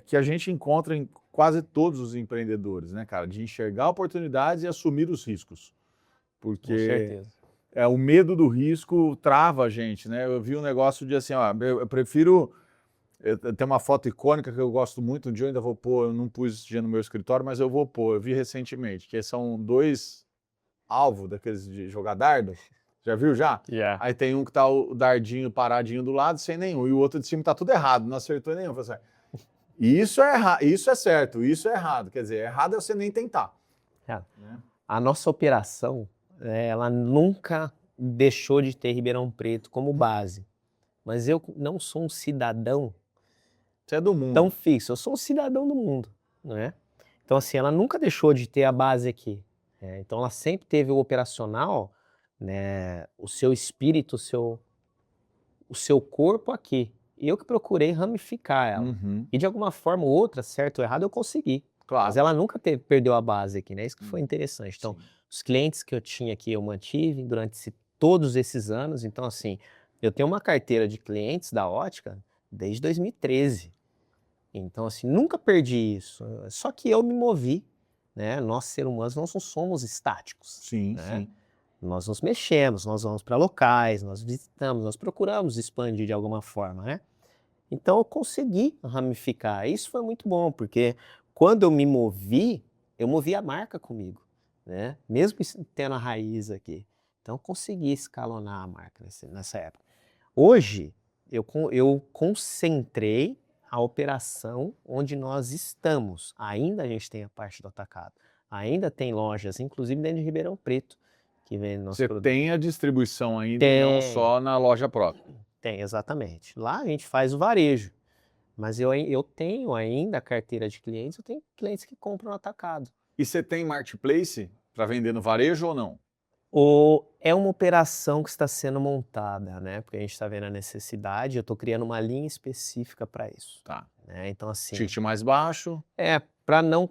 que a gente encontra em quase todos os empreendedores, né, cara? De enxergar oportunidades e assumir os riscos. Com Porque certeza. o medo do risco trava a gente, né? Eu vi um negócio de assim, ó, eu prefiro... Tem uma foto icônica que eu gosto muito, um dia eu ainda vou pôr, eu não pus esse dia no meu escritório, mas eu vou pôr, eu vi recentemente, que são dois alvos daqueles de jogar dardo. Já viu já? Yeah. Aí tem um que tá o dardinho paradinho do lado sem nenhum, e o outro de cima tá tudo errado, não acertou nenhum. Eu falei assim, isso é errado, isso é certo, isso é errado. Quer dizer, errado é você nem tentar. É. Né? A nossa operação, ela nunca deixou de ter Ribeirão Preto como base. Mas eu não sou um cidadão Você é do mundo. tão fixo, eu sou um cidadão do mundo, né? Então, assim, ela nunca deixou de ter a base aqui. Então, ela sempre teve o operacional, né, o seu espírito, o seu corpo aqui. E eu que procurei ramificar ela. Uhum. E de alguma forma ou outra, certo ou errado, eu consegui. Claro. Mas ela nunca perdeu a base aqui, né? Isso que foi interessante. Então, Sim. os clientes que eu tinha aqui, eu mantive durante todos esses anos. Então, assim, eu tenho uma carteira de clientes da ótica desde 2013. Então, assim, nunca perdi isso. Só que eu me movi, né? Nós, seres humanos, nós não somos estáticos. Sim, né? sim. Nós nos mexemos, nós vamos para locais, nós visitamos, nós procuramos expandir de alguma forma, né? Então eu consegui ramificar. Isso foi muito bom, porque quando eu movi a marca comigo, né? Mesmo tendo a raiz aqui. Então eu consegui escalonar a marca nessa época. Hoje, eu concentrei a operação onde nós estamos. Ainda a gente tem a parte do atacado. Ainda tem lojas, inclusive dentro de Ribeirão Preto, que vende nosso Você produto. tem a distribuição ainda e não só na loja própria. Tem, exatamente. Lá a gente faz o varejo. Mas eu tenho ainda a carteira de clientes, eu tenho clientes que compram no atacado. E você tem marketplace para vender no varejo ou não? É uma operação que está sendo montada, né? Porque a gente está vendo a necessidade, eu estou criando uma linha específica para isso. Tá. Né? Então, assim. Ticket mais baixo. Para não.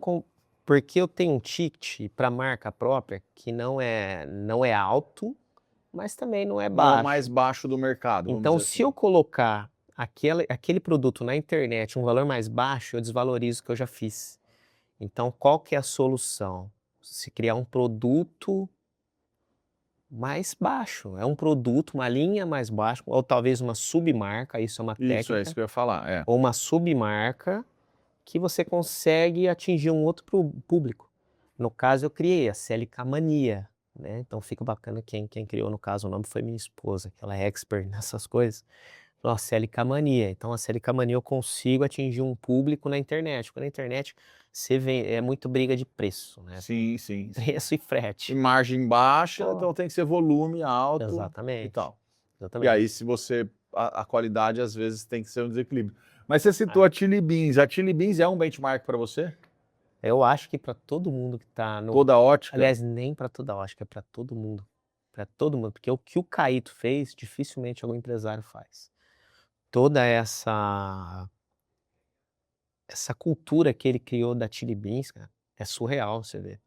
Porque eu tenho um ticket para marca própria que não é alto, mas também não é Não é baixo. o mais baixo do mercado. Então, se eu colocar aquele produto na internet um valor mais baixo, eu desvalorizo o que eu já fiz. Então, qual que é a solução? Se criar um produto mais baixo. É um produto, uma linha mais baixa, ou talvez uma submarca, isso é uma técnica. Isso, é isso que eu ia falar. Ou uma submarca que você consegue atingir um outro público. No caso, eu criei a CLK Mania. né? Então fica bacana, quem criou, no caso, o nome foi minha esposa, que ela é expert nessas coisas. Falou, CLK Mania. Então a CLK Mania eu consigo atingir um público na internet, porque na internet você vê, é muito briga de preço, né? Sim, sim. Preço e E frete. margem baixa, Pô. então tem que ser volume alto e Exatamente. tal. E Exatamente. aí, se você. A qualidade, às vezes, tem que ser um desequilíbrio. Mas você citou a Chili Beans. A Chili Beans é um benchmark para você? Eu acho que para todo mundo que tá no. Toda ótica? Aliás, nem para toda ótica, é para todo mundo. Para todo mundo. Porque o que o Caíto fez, dificilmente algum empresário faz. Toda essa cultura que ele criou da Chili Beans, cara, é surreal você ver.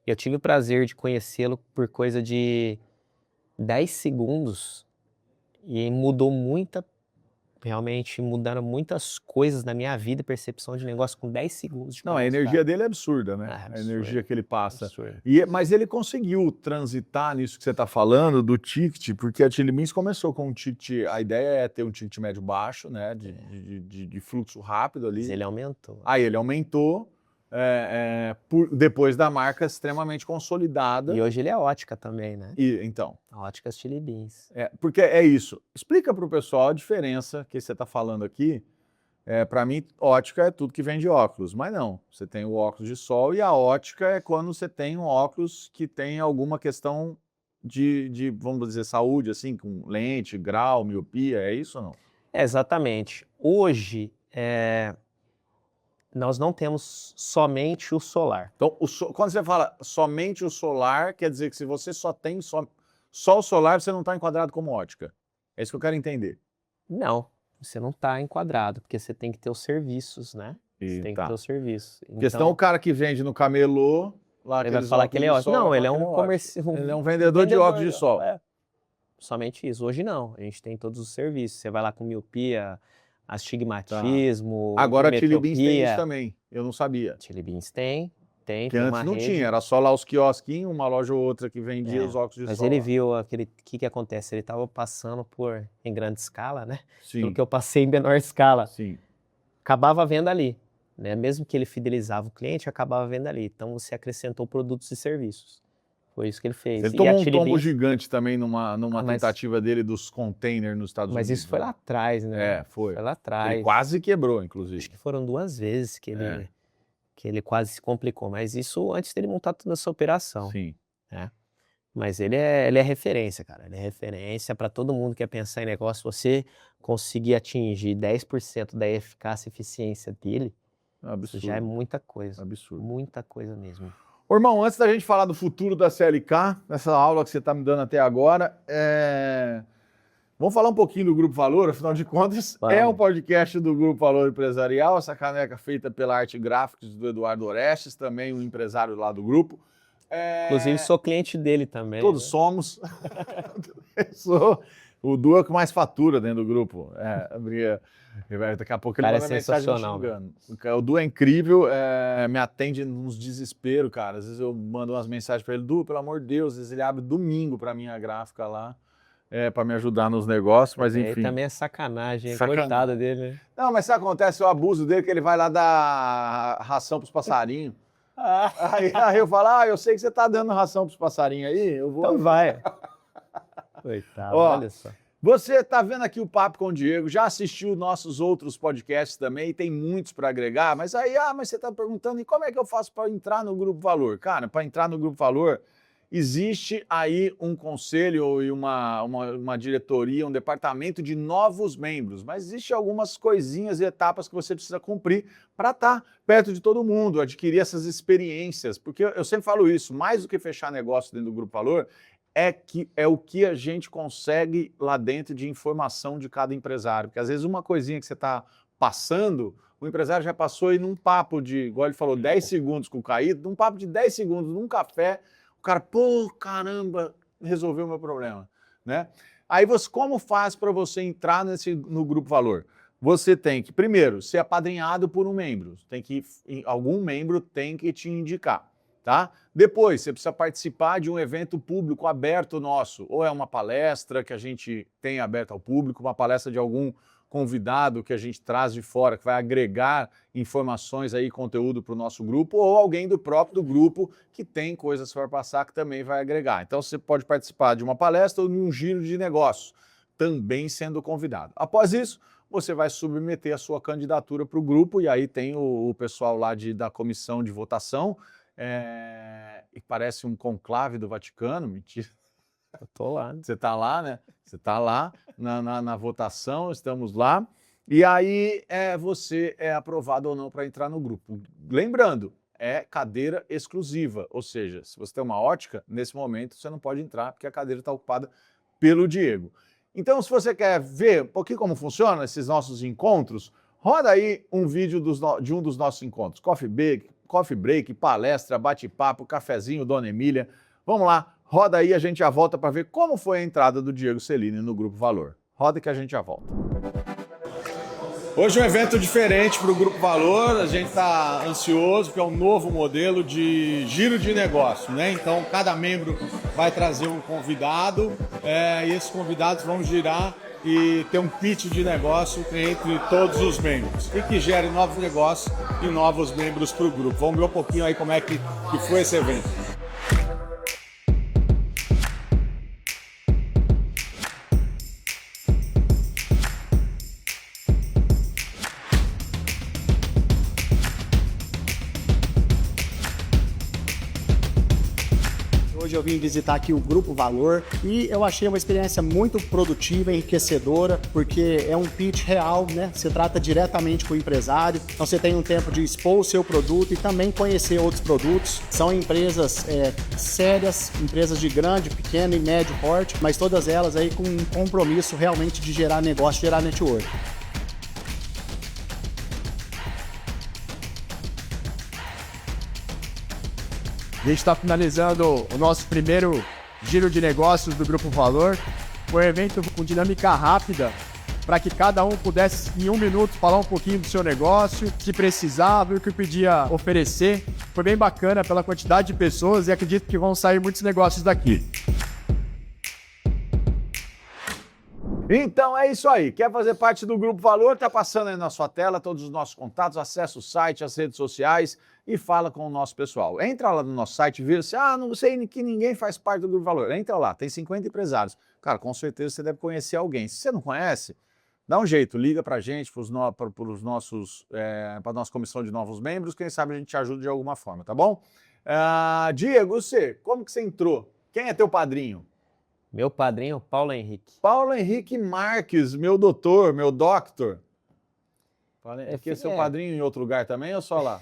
Eu tive o prazer de conhecê-lo por coisa de 10 segundos e realmente mudaram muitas coisas na minha vida e percepção de negócio com 10 segundos de Não, a conversa, energia cara. dele é absurda, né? Ah, A energia que ele passa. absurdo. Mas ele conseguiu transitar nisso que você está falando, do ticket, porque a Chili Beans começou com um ticket, a ideia é ter um ticket médio baixo, né? De fluxo rápido ali. Mas ele aumentou. Aí ele aumentou, depois da marca extremamente consolidada. E hoje ele é ótica também, né? Então. A ótica Chili Beans. Porque é isso. Explica para o pessoal a diferença que você está falando aqui. Para mim, ótica é tudo que vem de óculos, mas não. Você tem o óculos de sol e a ótica é quando você tem um óculos que tem alguma questão de vamos dizer, saúde, assim, com lente, grau, miopia, é isso ou não? Exatamente. Hoje, nós não temos somente o solar. Então, quando você fala somente o solar, quer dizer que se você só tem só o solar, você não está enquadrado como ótica. É isso que eu quero entender. Não, você não está enquadrado, porque você tem que ter os serviços, né? Você tem que ter os serviços. Porque senão o cara que vende no camelô, lá ele vai falar que ele é ótimo. Não, ele é um comercial. Ele é um vendedor de óculos de sol. Somente isso. Hoje não. A gente tem todos os serviços. Você vai lá com miopia, astigmatismo, Agora a Chili Beans tem isso hipermetropia. também. Eu não sabia. Chili Beans tem Que antes não tinha, era só lá os quiosquinhos, uma loja ou outra que vendia os óculos de Mas sol. ele lá. viu aquele. O que acontece? Ele estava passando em grande escala, né? Sim, Pelo que eu passei em menor escala. sim. Acabava a venda ali, né? Mesmo que ele fidelizava o cliente, acabava a venda ali. Então você acrescentou produtos e serviços. Foi isso que ele fez. Ele E tomou a um Chili tombo Beans, gigante também numa mas- tentativa dele dos containers nos Estados mas Unidos. isso foi lá atrás, né? Foi. Foi lá atrás. Ele quase quebrou, inclusive. Acho que foram 2 vezes que ele quase se complicou. Mas isso antes dele montar toda essa operação. Sim. Mas ele é referência, cara. Ele é referência para todo mundo que quer pensar em negócio. Você conseguir atingir 10% da eficácia e eficiência dele, isso já é muita coisa. Absurdo. Muita coisa mesmo. Ô, irmão, antes da gente falar do futuro da CLK, nessa aula que você está me dando até agora, vamos falar um pouquinho do Grupo Valor, afinal de contas, é um podcast do Grupo Valor Empresarial, essa caneca feita pela Arte Graphics do Eduardo Orestes, também um empresário lá do grupo. Inclusive, sou cliente dele também. Todos somos. O Du é o que mais fatura dentro do grupo. Daqui a pouco ele manda mensagem me xingando. O Du é incrível, me atende nos desespero, cara. Às vezes eu mando umas mensagens para ele, Du, pelo amor de Deus, às vezes ele abre domingo para minha gráfica lá, para me ajudar nos negócios, mas enfim. Também é sacanagem, coitada dele, né? Não, mas sabe o que acontece? O abuso dele, que ele vai lá dar ração pros passarinhos. Aí eu falo, eu sei que você tá dando ração pros passarinhos aí, eu vou... Então vai. Coitado, olha só. Você tá vendo aqui o Papo com o Diego, já assistiu nossos outros podcasts também, tem muitos para agregar, mas você tá perguntando, e como é que eu faço para entrar no Grupo Valor? Cara, para entrar no Grupo Valor, existe aí um conselho e uma diretoria, um departamento de novos membros, mas existe algumas coisinhas e etapas que você precisa cumprir para estar perto de todo mundo, adquirir essas experiências, porque eu sempre falo isso, mais do que fechar negócio dentro do Grupo Valor, é o que a gente consegue lá dentro de informação de cada empresário, porque às vezes uma coisinha que você está passando, o empresário já passou e num papo de, igual ele falou, 10 segundos com o Caíto, num papo de 10 segundos, num café, o cara, caramba, resolveu o meu problema, né? Aí como faz para você entrar no Grupo Valor? Você tem que, primeiro, ser apadrinhado por um membro, algum membro tem que te indicar, tá? Depois, você precisa participar de um evento público aberto nosso, ou é uma palestra que a gente tem aberta ao público, uma palestra de algum convidado que a gente traz de fora, que vai agregar informações aí, conteúdo para o nosso grupo, ou alguém do próprio grupo que tem coisas para passar que também vai agregar. Então você pode participar de uma palestra ou de um giro de negócios, também sendo convidado. Após isso, você vai submeter a sua candidatura para o grupo e aí tem o pessoal lá da comissão de votação, e parece um conclave do Vaticano, mentira. Eu tô lá. Você está lá, né? Você está lá na votação, estamos lá. E aí você é aprovado ou não para entrar no grupo. Lembrando, é cadeira exclusiva, ou seja, se você tem uma ótica, nesse momento você não pode entrar porque a cadeira está ocupada pelo Diego. Então, se você quer ver um pouquinho como funciona esses nossos encontros, roda aí um vídeo de um dos nossos encontros. Coffee break, palestra, bate-papo, cafezinho, Dona Emília. Vamos lá, roda aí, a gente já volta para ver como foi a entrada do Diego Cellini no Grupo Valor. Roda que a gente já volta. Hoje é um evento diferente para o Grupo Valor, a gente está ansioso porque é um novo modelo de giro de negócio, né? Então cada membro vai trazer um convidado e esses convidados vão girar e ter um pitch de negócio entre todos os membros e que gere novos negócios e novos membros para o grupo. Vamos ver um pouquinho aí como é que foi esse evento. Hoje eu vim visitar aqui o Grupo Valor e eu achei uma experiência muito produtiva, enriquecedora, porque é um pitch real, né? Você trata diretamente com o empresário, então você tem um tempo de expor o seu produto e também conhecer outros produtos. São empresas sérias, empresas de grande, pequeno e médio porte, mas todas elas aí com um compromisso realmente de gerar negócio, gerar network. A gente está finalizando o nosso primeiro giro de negócios do Grupo Valor. Foi um evento com dinâmica rápida, para que cada um pudesse, em 1 minuto, falar um pouquinho do seu negócio, o que precisava e o que podia oferecer. Foi bem bacana pela quantidade de pessoas e acredito que vão sair muitos negócios daqui. Então é isso aí. Quer fazer parte do Grupo Valor? Tá passando aí na sua tela todos os nossos contatos, acessa o site, as redes sociais e fala com o nosso pessoal. Entra lá no nosso site e vira assim, não sei que ninguém faz parte do Grupo Valor. Entra lá, tem 50 empresários. Cara, com certeza você deve conhecer alguém. Se você não conhece, dá um jeito, liga pra gente, para a nossa comissão de novos membros, quem sabe a gente te ajuda de alguma forma, tá bom? Diego, como que você entrou? Quem é teu padrinho? Meu padrinho, Paulo Henrique. Paulo Henrique Marques, meu doutor, meu doctor. Paulo Henrique é seu padrinho em outro lugar também ou só lá?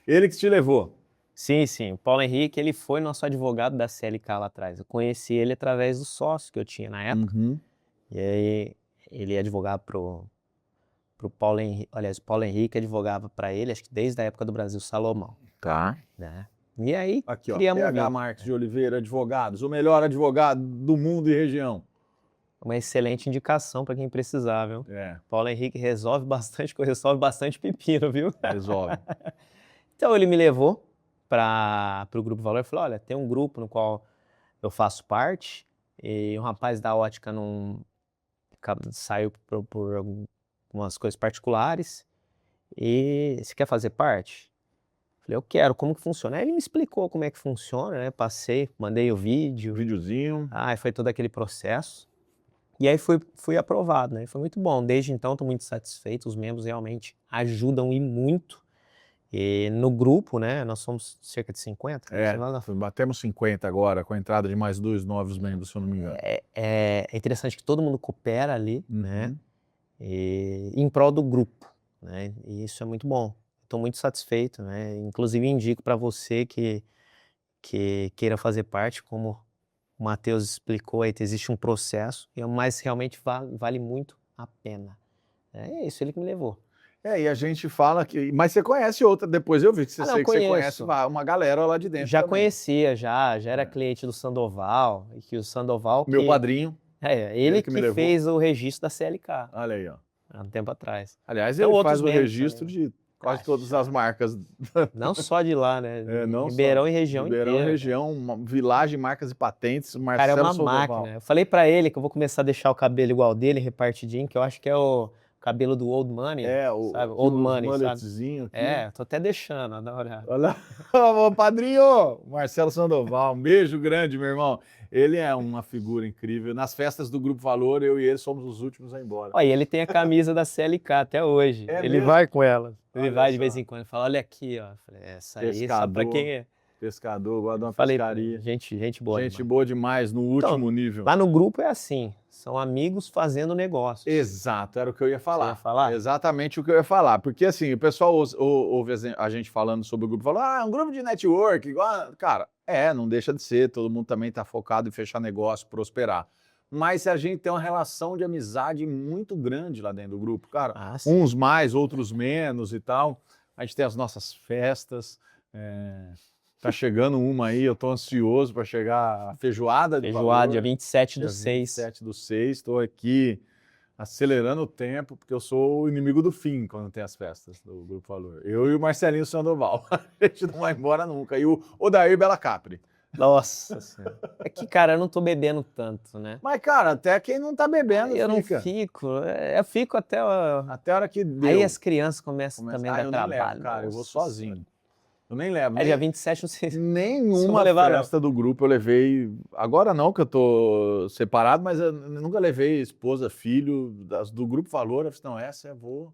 Ele que te levou. Sim, sim. O Paulo Henrique, ele foi nosso advogado da CLK lá atrás. Eu conheci ele através do sócio que eu tinha na época. Uhum. E aí ele advogava pro Paulo Henrique. Aliás, o Paulo Henrique advogava para ele, acho que desde a época do Brasil Salomão. Tá. Né? E aí, aqui, ó, criamos PH Marques de Oliveira Advogados, o melhor advogado do mundo e região. Uma excelente indicação para quem precisar, viu? Paulo Henrique resolve bastante coisa, resolve bastante pepino, viu? Resolve. Então ele me levou para o Grupo Valor e falou, olha, tem um grupo no qual eu faço parte e um rapaz da ótica saiu por algumas coisas particulares e você quer fazer parte? Falei, eu quero, como que funciona? Aí ele me explicou como é que funciona, né? Passei, mandei o vídeo. Videozinho. Foi todo aquele processo. E aí fui aprovado, né? Foi muito bom. Desde então, estou muito satisfeito. Os membros realmente ajudam e muito. E no grupo, né? Nós somos cerca de 50. Batemos 50 agora, com a entrada de mais 2 novos membros, se eu não me engano. É interessante que todo mundo coopera ali, né? E em prol do grupo, né? E isso é muito bom. Estou muito satisfeito, né? Inclusive indico para você que queira fazer parte, como o Matheus explicou, aí existe um processo, mas realmente vale muito a pena. É isso, ele que me levou. E a gente fala que... Mas você conhece outra, depois eu vi que você conhece uma galera lá de dentro Já também. Conhecia, já era cliente do Sandoval, e que o Sandoval... Meu padrinho. Ele que fez o registro da CLK. Olha aí, ó. Há um tempo atrás. Aliás, então, ele faz o registro de quase todas as marcas. Não só de lá, né? Não Ribeirão só. e região Ribeirão inteira. e região, Village, marcas e patentes, Cara, é Marcelo uma Sandoval. máquina. Eu falei pra ele que eu vou começar a deixar o cabelo igual dele, repartidinho, que eu acho que é o cabelo do Old Money, sabe? Old Money, sabe? mulletzinho aqui. Tô até deixando, ó, dá uma olhada. Olha lá, ô, padrinho, Marcelo Sandoval, um beijo grande, meu irmão. Ele é uma figura incrível. Nas festas do Grupo Valor, eu e ele somos os últimos a ir embora. Ó, e ele tem a camisa da CLK até hoje. É Ele mesmo? vai com ela. Ele Olha vai de só. vez em quando. Ele fala, olha aqui, ó. Eu falei, essa aí, só Pescador. pra quem é. Pescador, gosta de uma Falei, pescaria. gente boa. Gente demais. boa demais, no último nível. Lá no grupo é assim, são amigos fazendo negócios. Exato, era o que eu ia falar. Você ia falar? Exatamente o que eu ia falar. Porque assim, o pessoal ouve a gente falando sobre o grupo, fala, é um grupo de network, igual. Cara, não deixa de ser, todo mundo também está focado em fechar negócio, prosperar. Mas a gente tem uma relação de amizade muito grande lá dentro do grupo, cara. Uns mais, outros menos e tal. A gente tem as nossas festas. Tá chegando uma aí, eu tô ansioso para chegar a feijoada de Feijoada, Valor. dia 27 do Dia 6. 27/6, estou aqui acelerando o tempo, porque eu sou o inimigo do fim quando tem as festas do Grupo Valor. Eu e o Marcelinho Sandoval. A gente não vai embora nunca. E o Odair Bela Capri. Nossa Senhora. É que, cara, eu não tô bebendo tanto, né? Mas, cara, até quem não tá bebendo Eu não fica. fico. Eu fico até... Até a hora que deu. Aí as crianças começam também a dar eu nem trabalho. levo, cara, eu vou Nossa sozinho. Senhora. Eu nem levo. Dia 27, não sei se... Nenhuma vou levar, festa do grupo eu levei. Agora não, que eu tô separado, mas eu nunca levei esposa, filho do Grupo Valor. Eu falei, não, essa eu vou.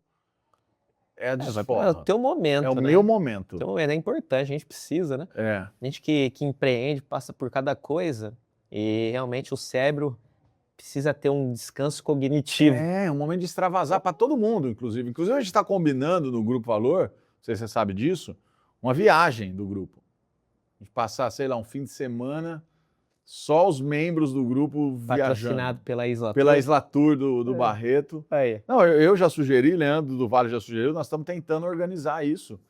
É a É desforra. o teu momento, É o né? meu momento. Teu momento é importante, a gente precisa, né? A gente que empreende, passa por cada coisa e realmente o cérebro precisa ter um descanso cognitivo. É um momento de extravasar para todo mundo, inclusive. Inclusive a gente está combinando no Grupo Valor, não sei se você sabe disso, uma viagem do grupo. A gente passar, sei lá, um fim de semana, só os membros do grupo viajando. Patrocinado pela Isla Tour. Pela Isla Tour do Barreto. Aí. Não, eu já sugeri, Leandro do Vale já sugeriu, nós estamos tentando organizar isso.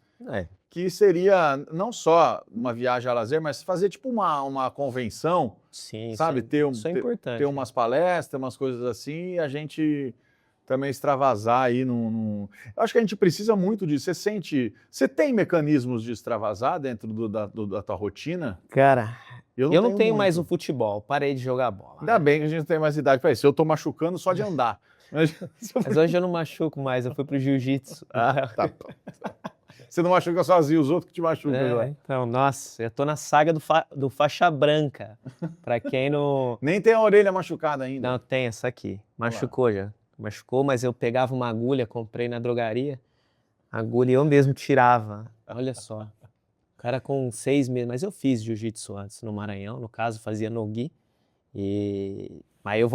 Que seria não só uma viagem a lazer, mas fazer tipo uma convenção, sim, sabe? Isso é importante. Ter umas palestras, umas coisas assim, e a gente também extravasar aí Eu acho que a gente precisa muito disso. Você tem mecanismos de extravasar dentro da tua rotina? Cara, eu não tenho mais o muito. futebol, parei de jogar bola. Ainda bem que a gente não tem mais idade para isso. Eu tô machucando só de andar. Mas hoje eu não machuco mais, eu fui pro jiu-jitsu. Tá. Você não machuca sozinho, os outros que te machucam. Então, nossa, eu tô na saga do faixa branca. Pra quem não... Nem tem a orelha machucada ainda. Não, tem essa aqui. Machucou já. Machucou, mas eu pegava uma agulha, comprei na drogaria, a agulha eu mesmo tirava. Olha só. O cara com 6 meses, mas eu fiz jiu-jitsu antes no Maranhão, no caso, fazia no-gi. Mas eu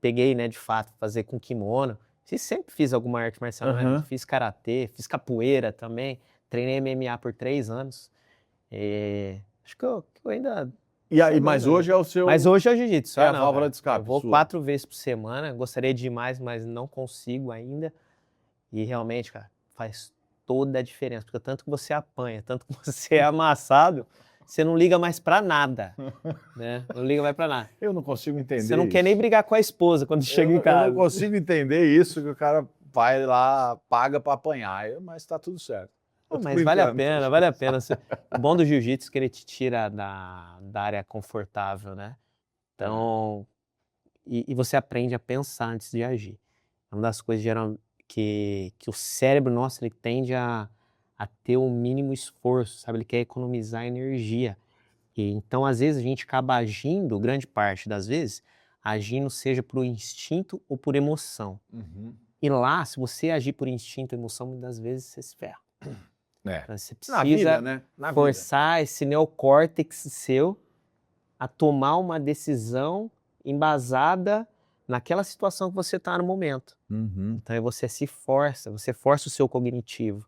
peguei, né, de fato, fazer com kimono. Sempre fiz alguma arte marcial, né? Fiz karatê, fiz capoeira também, treinei MMA por 3 anos. Acho que eu ainda... Mas hoje é o seu... Mas hoje é o jiu-jitsu. É a válvula de escape. Eu vou sua. 4 vezes por semana, gostaria de ir mais, mas não consigo ainda. E realmente, cara, faz toda a diferença. Porque tanto que você apanha, tanto que você é amassado, você não liga mais pra nada, né? Não liga mais pra nada. Eu não consigo entender Você não quer nem brigar com a esposa quando chega em casa. Eu não consigo entender isso, que o cara vai lá, paga pra apanhar, mas tá tudo certo. Mas vale a pena, vale a pena. O bom do jiu-jitsu é que ele te tira da área confortável, né? Então, e você aprende a pensar antes de agir. É uma das coisas que o cérebro nosso ele tende a ter o mínimo esforço, sabe? Ele quer economizar energia. Então, às vezes, a gente acaba agindo, grande parte das vezes, agindo seja por instinto ou por emoção. E lá, se você agir por instinto ou emoção, muitas vezes você se ferra. Então, você precisa Na vida, né? forçar esse neocórtex seu a tomar uma decisão embasada naquela situação que você está no momento. Então aí você força o seu cognitivo.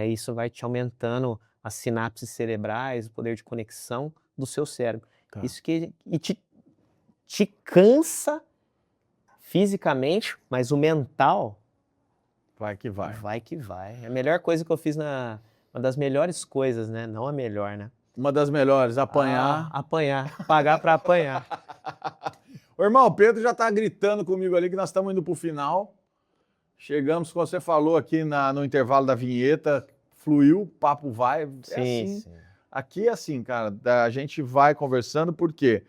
Isso vai te aumentando as sinapses cerebrais, o poder de conexão do seu cérebro. Isso que te cansa fisicamente, mas o mental... Vai que vai. Vai que vai. É a melhor coisa que eu fiz uma das melhores coisas, né? Não a melhor, né? Uma das melhores, apanhar. Apanhar. Pagar pra apanhar. Ô, irmão, o Pedro já tá gritando comigo ali que nós estamos indo pro final. Chegamos, como você falou aqui no intervalo da vinheta, fluiu, o papo vai. É assim. sim. Aqui é assim, cara, a gente vai conversando porque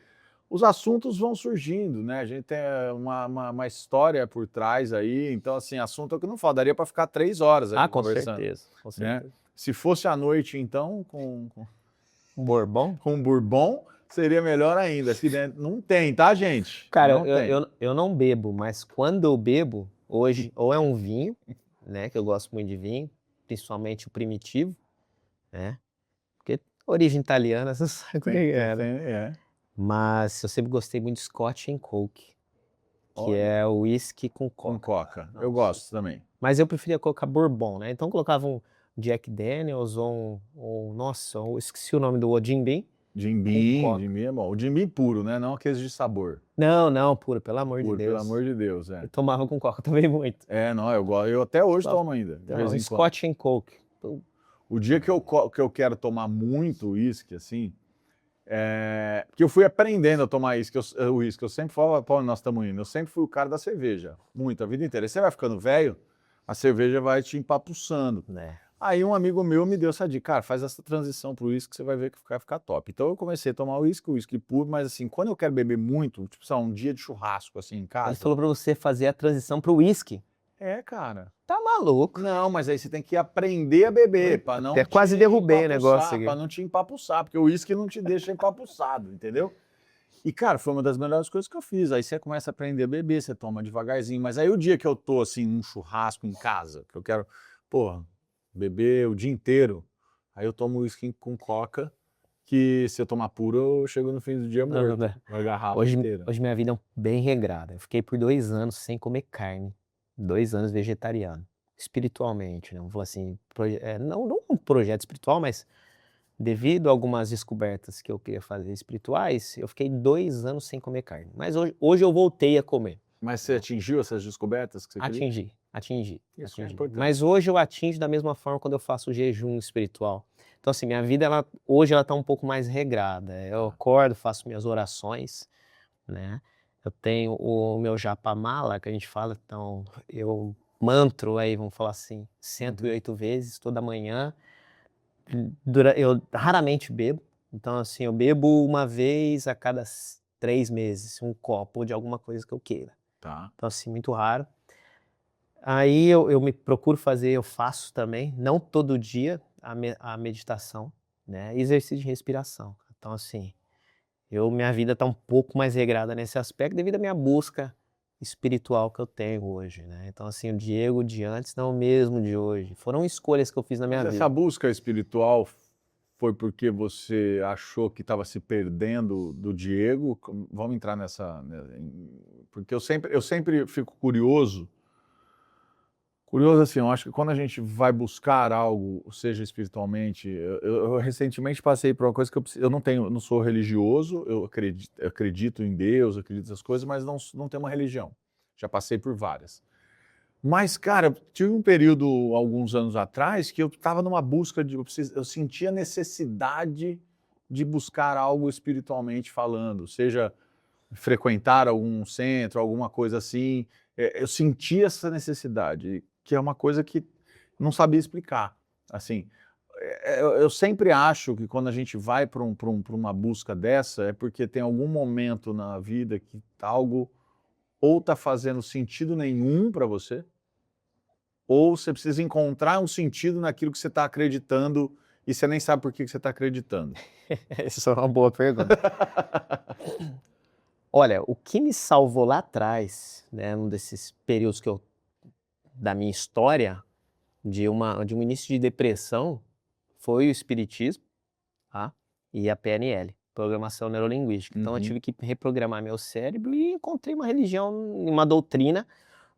os assuntos vão surgindo, né? A gente tem uma história por trás aí, então, assim, assunto é o que não falo, daria para ficar 3 horas aqui Com conversando. certeza, com Né? certeza. Se fosse à noite, então, com Bourbon? bourbon, seria melhor ainda. Se não tem, tá, gente? Cara, não tem. eu não bebo, mas quando eu bebo, hoje, ou é um vinho, né, que eu gosto muito de vinho, principalmente o primitivo, né, porque origem italiana, você sabe como é, né? É. Mas eu sempre gostei muito de Scotch and Coke, que Olha. é o whisky com Com coca. coca. Eu gosto também. Mas eu preferia colocar bourbon, né? Então eu colocava um Jack Daniels nossa, eu esqueci o nome do Jim Beam. Jim coca. Beam é bom. O Jim Beam puro, né? Não aqueles de sabor. Não, puro, pelo amor Puro, de Deus. pelo amor de Deus, é. Eu tomava com coca também muito. É, não, eu gosto. Eu até hoje Então, tomo ainda, de Então, vez em quando. Scotch and Coke. O dia que eu quero tomar muito uísque, assim, porque eu fui aprendendo a tomar uísque. Eu sempre falo, Paulo, nós estamos indo. Eu sempre fui o cara da cerveja, muito, a vida inteira. E você vai ficando velho, a cerveja vai te empapuçando. Né? Aí um amigo meu me deu essa dica, cara, faz essa transição pro uísque que você vai ver que vai ficar top. Então eu comecei a tomar uísque puro, mas assim, quando eu quero beber muito, tipo, sei lá, um dia de churrasco, assim, em casa. Ele falou pra você fazer a transição pro whisky. Cara. Tá maluco. Não, mas aí você tem que aprender a beber, para não Até quase derrubei o negócio aqui. para não te empapuçar, porque o uísque não te deixa empapuçado, entendeu? E, cara, foi uma das melhores coisas que eu fiz. Aí você começa a aprender a beber, você toma devagarzinho. Mas aí o dia que eu tô, assim, num churrasco em casa, que eu quero, beber o dia inteiro, aí eu tomo uísque com coca, que se eu tomar puro, eu chego no fim do dia morto. Uma garrafa inteira. Hoje minha vida é bem regrada. Eu fiquei por 2 anos sem comer carne. 2 anos vegetariano. Espiritualmente, né? Vamos falar assim, não um projeto espiritual, mas devido a algumas descobertas que eu queria fazer espirituais, eu fiquei 2 anos sem comer carne. Mas hoje eu voltei a comer. Mas você atingiu essas descobertas que você queria? Atingi. Isso é importante. Mas hoje eu atingo da mesma forma quando eu faço o jejum espiritual. Então assim, minha vida hoje ela tá um pouco mais regrada. Eu acordo, faço minhas orações, né? Eu tenho o meu japamala, que a gente fala, então eu mantro aí, vamos falar assim, 108 vezes toda manhã. Eu raramente bebo, então assim, eu bebo uma vez a cada 3 meses, um copo de alguma coisa que eu queira. Tá. Então assim, muito raro. Aí eu me procuro fazer, eu faço também, não todo dia, a meditação, né, exercício de respiração. Então assim, minha vida está um pouco mais regrada nesse aspecto devido à minha busca espiritual que eu tenho hoje, né. Então assim, o Diego de antes não é o mesmo de hoje. Foram escolhas que eu fiz na minha Mas vida. essa busca espiritual foi porque você achou que estava se perdendo do Diego? Vamos entrar nessa... Porque eu sempre fico curioso assim, eu acho que quando a gente vai buscar algo, seja espiritualmente, eu recentemente passei por uma coisa que eu não sou religioso, eu acredito em Deus, acredito nessas coisas, mas não tenho uma religião. Já passei por várias. Mas, cara, tive um período, alguns anos atrás, que eu estava numa busca eu sentia necessidade de buscar algo espiritualmente falando, seja frequentar algum centro, alguma coisa assim. Eu sentia essa necessidade, que é uma coisa que não sabia explicar. Assim, eu sempre acho que quando a gente vai para uma busca dessa, é porque tem algum momento na vida que algo ou está fazendo sentido nenhum para você, ou você precisa encontrar um sentido naquilo que você está acreditando e você nem sabe por que você está acreditando. Essa é uma boa pergunta. Olha, o que me salvou lá atrás, né, num desses períodos da minha história, de um início de depressão, foi o espiritismo, tá? E a PNL, Programação Neurolinguística. Então eu tive que reprogramar meu cérebro e encontrei uma religião, uma doutrina,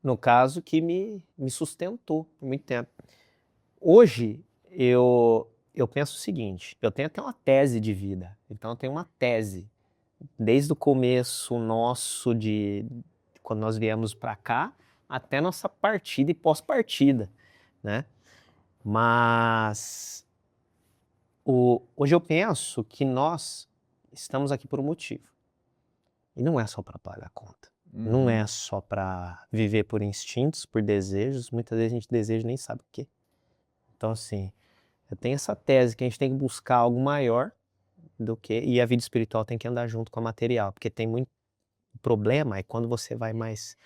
no caso, que me sustentou por muito tempo. Hoje, eu penso o seguinte, eu tenho até uma tese de vida, então eu tenho uma tese. Desde o começo nosso quando nós viemos para cá, até nossa partida e pós-partida, né? Mas hoje eu penso que nós estamos aqui por um motivo. E não é só para pagar a conta. Não é só para viver por instintos, por desejos. Muitas vezes a gente deseja e nem sabe o quê. Então, assim, eu tenho essa tese que a gente tem que buscar algo maior do que... E a vida espiritual tem que andar junto com a material, porque tem muito problema é quando você vai mais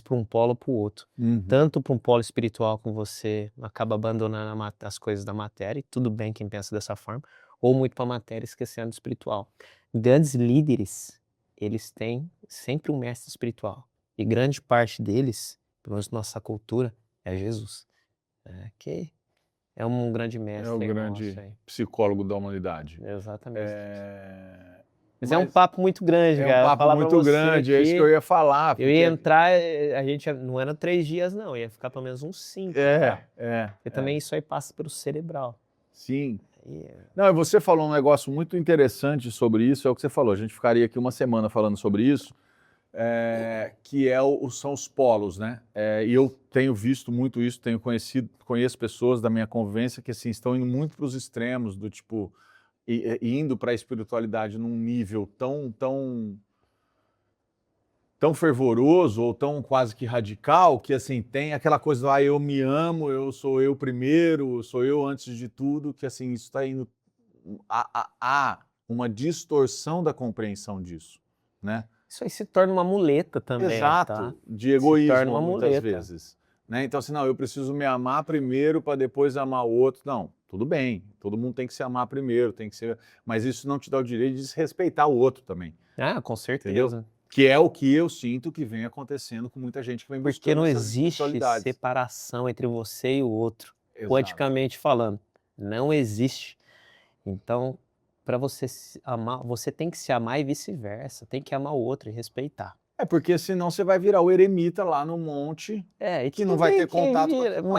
para um polo ou para o outro. Tanto para um polo espiritual, como você acaba abandonando as coisas da matéria, e tudo bem quem pensa dessa forma, ou muito para a matéria, esquecendo do espiritual. Grandes líderes, eles têm sempre um mestre espiritual. E grande parte deles, pelo menos nossa cultura, é Jesus. Que é um grande mestre. É o grande nosso aí. psicólogo da humanidade. Exatamente. Mas é um papo muito grande, cara. É um papo muito grande, é isso que eu ia falar. Eu ia entrar, a gente não era 3 dias, não, ia ficar pelo menos uns 5. Porque também isso aí passa pelo cerebral. Sim. Não, e você falou um negócio muito interessante sobre isso, é o que você falou, a gente ficaria aqui uma semana falando sobre isso, que são os polos, né? E eu tenho visto muito isso, conheço pessoas da minha convivência que assim, estão indo muito para os extremos, do tipo, indo para a espiritualidade num nível tão fervoroso ou tão quase que radical, que assim, tem aquela coisa do eu me amo, eu sou eu primeiro, sou eu antes de tudo, que assim, isso está indo... Há uma distorção da compreensão disso, né? Isso aí se torna uma muleta também. Exato, tá? de egoísmo se torna uma muitas muleta. vezes. Né? Então assim, não, eu preciso me amar primeiro para depois amar o outro. Não, tudo bem, todo mundo tem que se amar primeiro, mas isso não te dá o direito de desrespeitar o outro também. Com certeza. Entendeu? Que é o que eu sinto que vem acontecendo com muita gente que vem buscando Porque não essas existe espiritualidades. separação entre você e o outro, Exato. poeticamente falando. Não existe. Então, para você se amar, você tem que se amar e vice-versa. Tem que amar o outro e respeitar. Porque senão você vai virar o eremita lá no monte, E que não vai ter contato vira, com...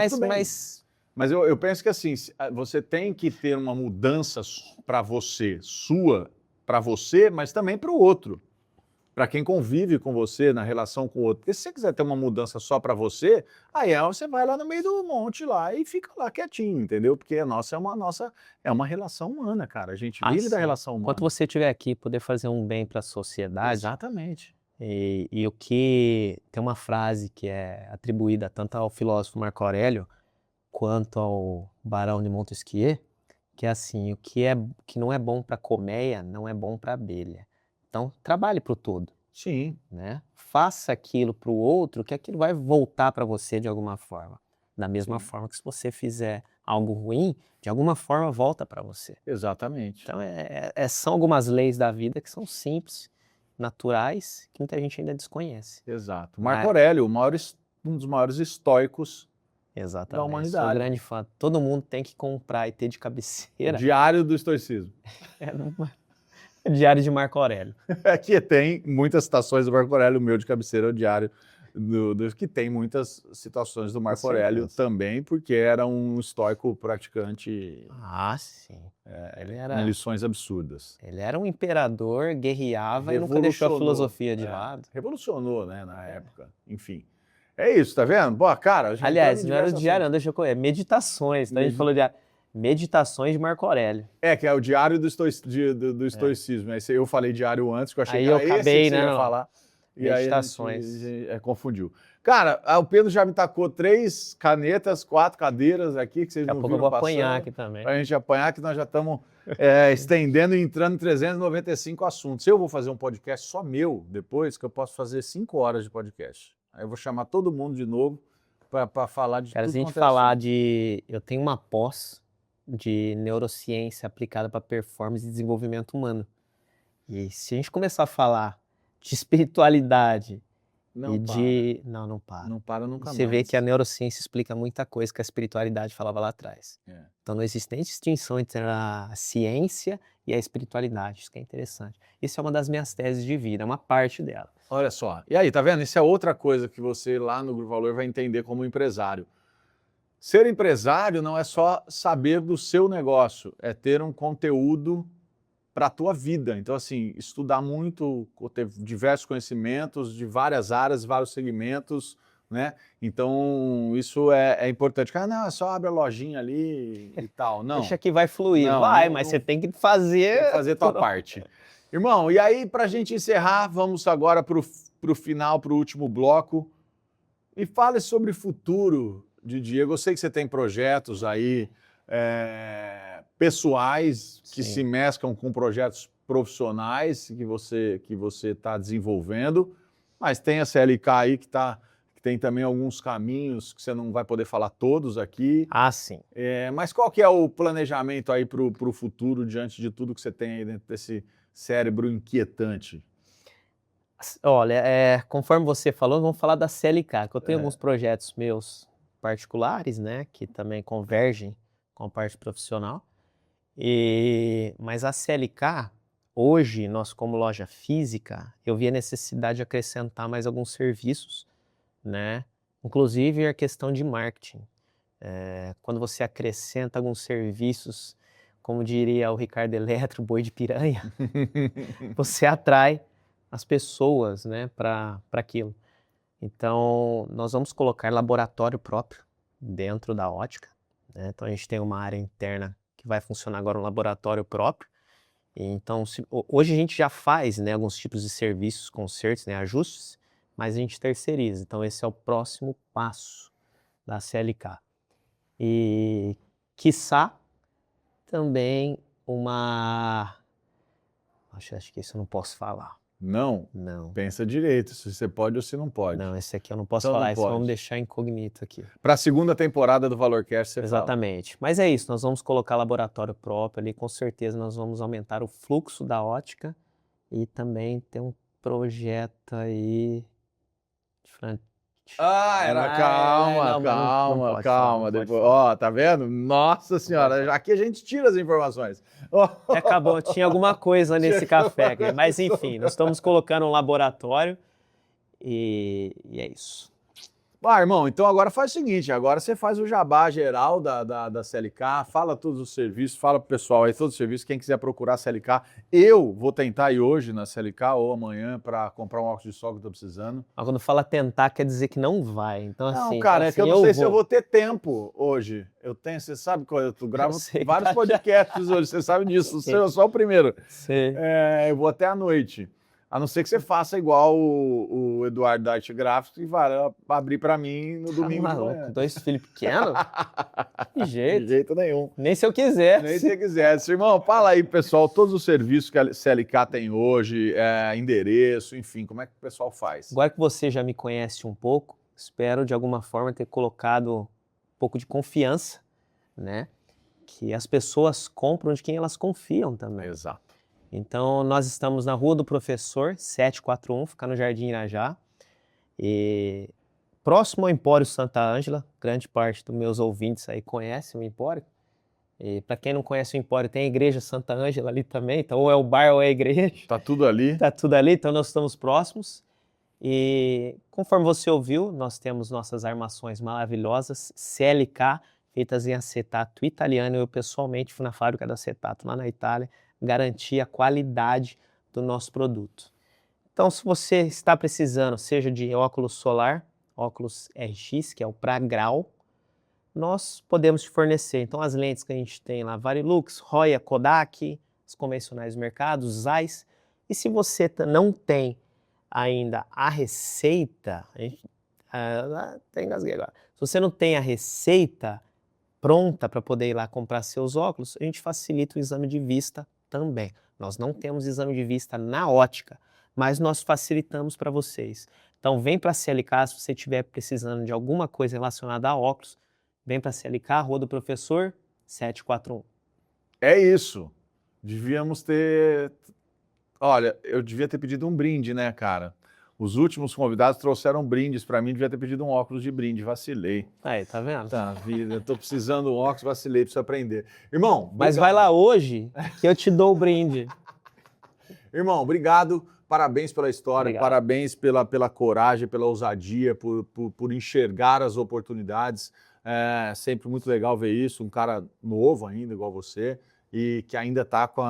Mas eu penso que assim, você tem que ter uma mudança para você, para você, mas também para o outro. Para quem convive com você na relação com o outro. Porque se você quiser ter uma mudança só para você, aí você vai lá no meio do monte lá e fica lá quietinho, entendeu? Porque a nossa é uma relação humana, cara. A gente vive da relação humana. Enquanto você estiver aqui, poder fazer um bem para a sociedade. Exatamente. E o que tem uma frase que é atribuída tanto ao filósofo Marco Aurélio quanto ao Barão de Montesquieu, que é assim: o que não é bom para a colmeia não é bom para a abelha. Então, trabalhe para o todo. Sim. Né? Faça aquilo para o outro, que aquilo vai voltar para você de alguma forma. Da mesma forma que se você fizer algo ruim, de alguma forma volta para você. Exatamente. Então, são algumas leis da vida que são simples, naturais, que muita gente ainda desconhece. Exato. Marco Aurélio, um dos maiores estoicos da humanidade. Sou um grande fã. Todo mundo tem que comprar e ter de cabeceira. Diário do Estoicismo. Diário de Marco Aurélio. Que tem muitas citações do Marco Aurélio, o meu de cabeceira é o diário que tem muitas citações do Marco Aurélio também, porque era um estoico praticante. Sim. Ele era... com lições absurdas. Ele era um imperador, guerreava e nunca deixou a filosofia de lado. Revolucionou, né, na época. Enfim. É isso, tá vendo? Pô, cara... Aliás, não era o diário, não, deixa eu correr. Meditações, tá? A gente falou de diário. Meditações de Marco Aurélio. Que é o diário do estoicismo. Aí eu falei diário antes, que eu achei aí que era esse que você ia falar. Meditações. E aí a gente confundiu. Cara, o Pedro já me tacou 3 canetas, 4 cadeiras aqui, que vocês não viram passando. Daqui a pouco eu vou apanhar aqui também. Pra gente apanhar, que nós já estamos estendendo e entrando em 395 assuntos. Eu vou fazer um podcast só meu, depois, que eu posso fazer 5 horas de podcast. Aí eu vou chamar todo mundo de novo para falar de tudo. Se a gente falar de... Eu tenho uma pós de neurociência aplicada para performance e desenvolvimento humano. E se a gente começar a falar de espiritualidade não para. Não para nunca mais. Você vê que a neurociência explica muita coisa que a espiritualidade falava lá atrás. Então não existe nem distinção entre a ciência e a espiritualidade. Isso que é interessante. Isso é uma das minhas teses de vida, é uma parte dela. Olha só. E aí, tá vendo? Isso é outra coisa que você lá no Grupo Valor vai entender como empresário. Ser empresário não é só saber do seu negócio, é ter um conteúdo para a tua vida. Então, assim, estudar muito, ter diversos conhecimentos de várias áreas, vários segmentos, né? Então, isso é importante. Não, é só abre a lojinha ali e tal. Não. Deixa que vai fluir. Mas você tem que fazer... Tem que fazer a tua parte. Irmão, e aí, para a gente encerrar, vamos agora para para o final, para o último bloco. E fale sobre o futuro de Diego. Eu sei que você tem projetos aí pessoais que Sim. se mesclam com projetos profissionais que você está desenvolvendo, mas tem a CLK aí que tem também alguns caminhos que você não vai poder falar todos aqui. Ah, sim. Mas qual que é o planejamento aí para o futuro diante de tudo que você tem aí dentro desse cérebro inquietante? Olha, conforme você falou, vamos falar da CLK, que eu tenho alguns projetos meus particulares, né, que também convergem com a parte profissional. Mas a CLK, hoje, nós como loja física, eu vi a necessidade de acrescentar mais alguns serviços, né, inclusive a questão de marketing. Quando você acrescenta alguns serviços, como diria o Ricardo Eletro, boi de piranha, você atrai as pessoas, né, para aquilo. Então, nós vamos colocar laboratório próprio dentro da ótica, né? Então, a gente tem uma área interna que vai funcionar agora um laboratório próprio. Então, hoje a gente já faz, né, alguns tipos de serviços, consertos, né, ajustes, mas a gente terceiriza. Então, esse é o próximo passo da CLK. E, quiçá, também Acho que isso eu não posso falar. Não? Não. Pensa direito, se você pode ou se não pode. Não, esse aqui eu não posso Então não falar, esse pode. vamos deixar incognito aqui. Para a segunda temporada do Valorcast, você Exatamente. Mas é isso, nós vamos colocar laboratório próprio ali, com certeza nós vamos aumentar o fluxo da ótica e também ter um projeto aí de Calma, não, mas não pode falar, calma. não pode Depois, falar. ó, tá vendo? Nossa senhora, aqui a gente tira as informações. Acabou, tinha alguma coisa nesse café, mas enfim, nós estamos colocando um laboratório e é isso. Irmão, então agora faz o seguinte, agora você faz o jabá geral da CLK, fala todos os serviços, fala pro pessoal aí todos os serviços, quem quiser procurar a CLK, eu vou tentar ir hoje na CLK ou amanhã para comprar um óculos de sol que eu tô precisando. Mas quando fala tentar, quer dizer que não vai, então Não, assim... cara, então, é que eu assim, não sei se eu vou ter tempo hoje. Você sabe qual eu gravo sei, vários tá. podcasts hoje, você sabe disso, você é só o primeiro. Sei. Eu vou até à noite. A não ser que você faça igual o Eduardo da Arte Gráfica e vai abrir para mim no domingo de Maluco, manhã. 2 filhos pequenos? Que jeito. De jeito nenhum. Nem se eu quisesse. Nem se você quisesse. Irmão, fala aí, pessoal, todos os serviços que a CLK tem hoje, endereço, enfim, como é que o pessoal faz? Agora que você já me conhece um pouco, espero de alguma forma ter colocado um pouco de confiança, né? Que as pessoas compram de quem elas confiam também. Exato. Então, nós estamos na Rua do Professor, 741, fica no Jardim Irajá. E próximo ao Empório Santa Ângela, grande parte dos meus ouvintes aí conhecem o Empório. E para quem não conhece o Empório, tem a Igreja Santa Ângela ali também, então ou é o bar ou é a igreja. Tá tudo ali. Tá tudo ali, então nós estamos próximos. E conforme você ouviu, nós temos nossas armações maravilhosas, CLK, feitas em acetato italiano. Eu pessoalmente fui na fábrica do acetato lá na Itália, garantir a qualidade do nosso produto. Então, se você está precisando, seja de óculos solar, óculos RX, que é o para grau, nós podemos te fornecer. Então, as lentes que a gente tem lá, Varilux, Roya, Kodak, os convencionais do mercado, os Zeiss. E se você não tem ainda a receita, até engasguei agora. Se você não tem a receita pronta para poder ir lá comprar seus óculos, a gente facilita o exame de vista também. Nós não temos exame de vista na ótica, mas nós facilitamos para vocês. Então vem para a CLK se você estiver precisando de alguma coisa relacionada a óculos, vem para a CLK, Rua do Professor, 741. É isso. Devíamos ter... Olha, eu devia ter pedido um brinde, né, cara? Os últimos convidados trouxeram brindes para mim, devia ter pedido um óculos de brinde, vacilei. Aí, tá vendo? Tá, vida, eu tô precisando de um óculos, vacilei, preciso aprender. Irmão, Mas obrigado. vai lá hoje que eu te dou o brinde. Irmão, obrigado, parabéns pela história, Obrigado. Parabéns pela coragem, pela ousadia, por enxergar as oportunidades. É sempre muito legal ver isso, um cara novo ainda, igual você, e que ainda está com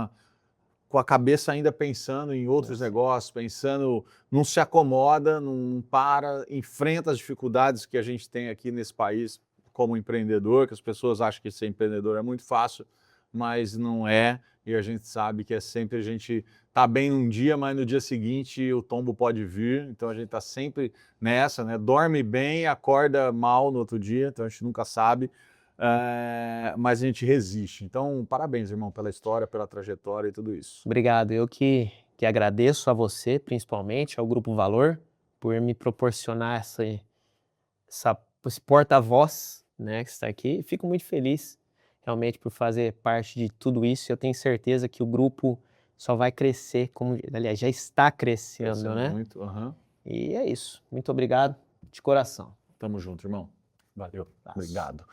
a cabeça ainda pensando em outros negócios, pensando, não se acomoda, não para, enfrenta as dificuldades que a gente tem aqui nesse país como empreendedor, que as pessoas acham que ser empreendedor é muito fácil, mas não é, e a gente sabe que é sempre a gente tá bem num dia, mas no dia seguinte o tombo pode vir, então a gente tá sempre nessa, né? Dorme bem, acorda mal no outro dia, então a gente nunca sabe, mas a gente resiste. Então, parabéns, irmão, pela história, pela trajetória e tudo isso. Obrigado. Eu que agradeço a você, principalmente, ao Grupo Valor, por me proporcionar esse porta-voz, né, que está aqui. Fico muito feliz, realmente, por fazer parte de tudo isso. Eu tenho certeza que o grupo só vai crescer, aliás, já está crescendo, né? Muito, E é isso. Muito obrigado, de coração. Tamo junto, irmão. Valeu, obrigado.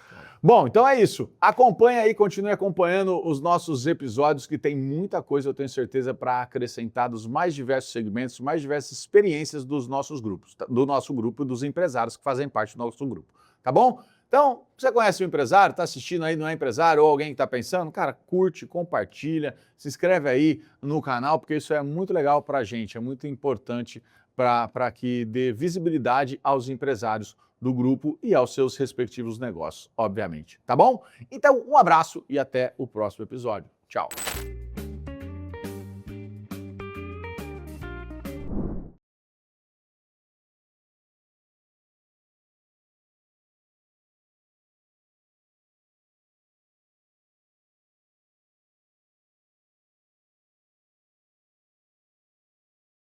Bom, então é isso. Acompanha aí, continue acompanhando os nossos episódios, que tem muita coisa, eu tenho certeza, para acrescentar dos mais diversos segmentos, mais diversas experiências dos nossos grupos, do nosso grupo, dos empresários que fazem parte do nosso grupo. Tá bom? Então, você conhece o empresário, está assistindo aí, não é empresário, ou alguém que está pensando, cara, curte, compartilha, se inscreve aí no canal, porque isso é muito legal para a gente, é muito importante para que dê visibilidade aos empresários do grupo e aos seus respectivos negócios, obviamente. Tá bom? Então, um abraço e até o próximo episódio. Tchau!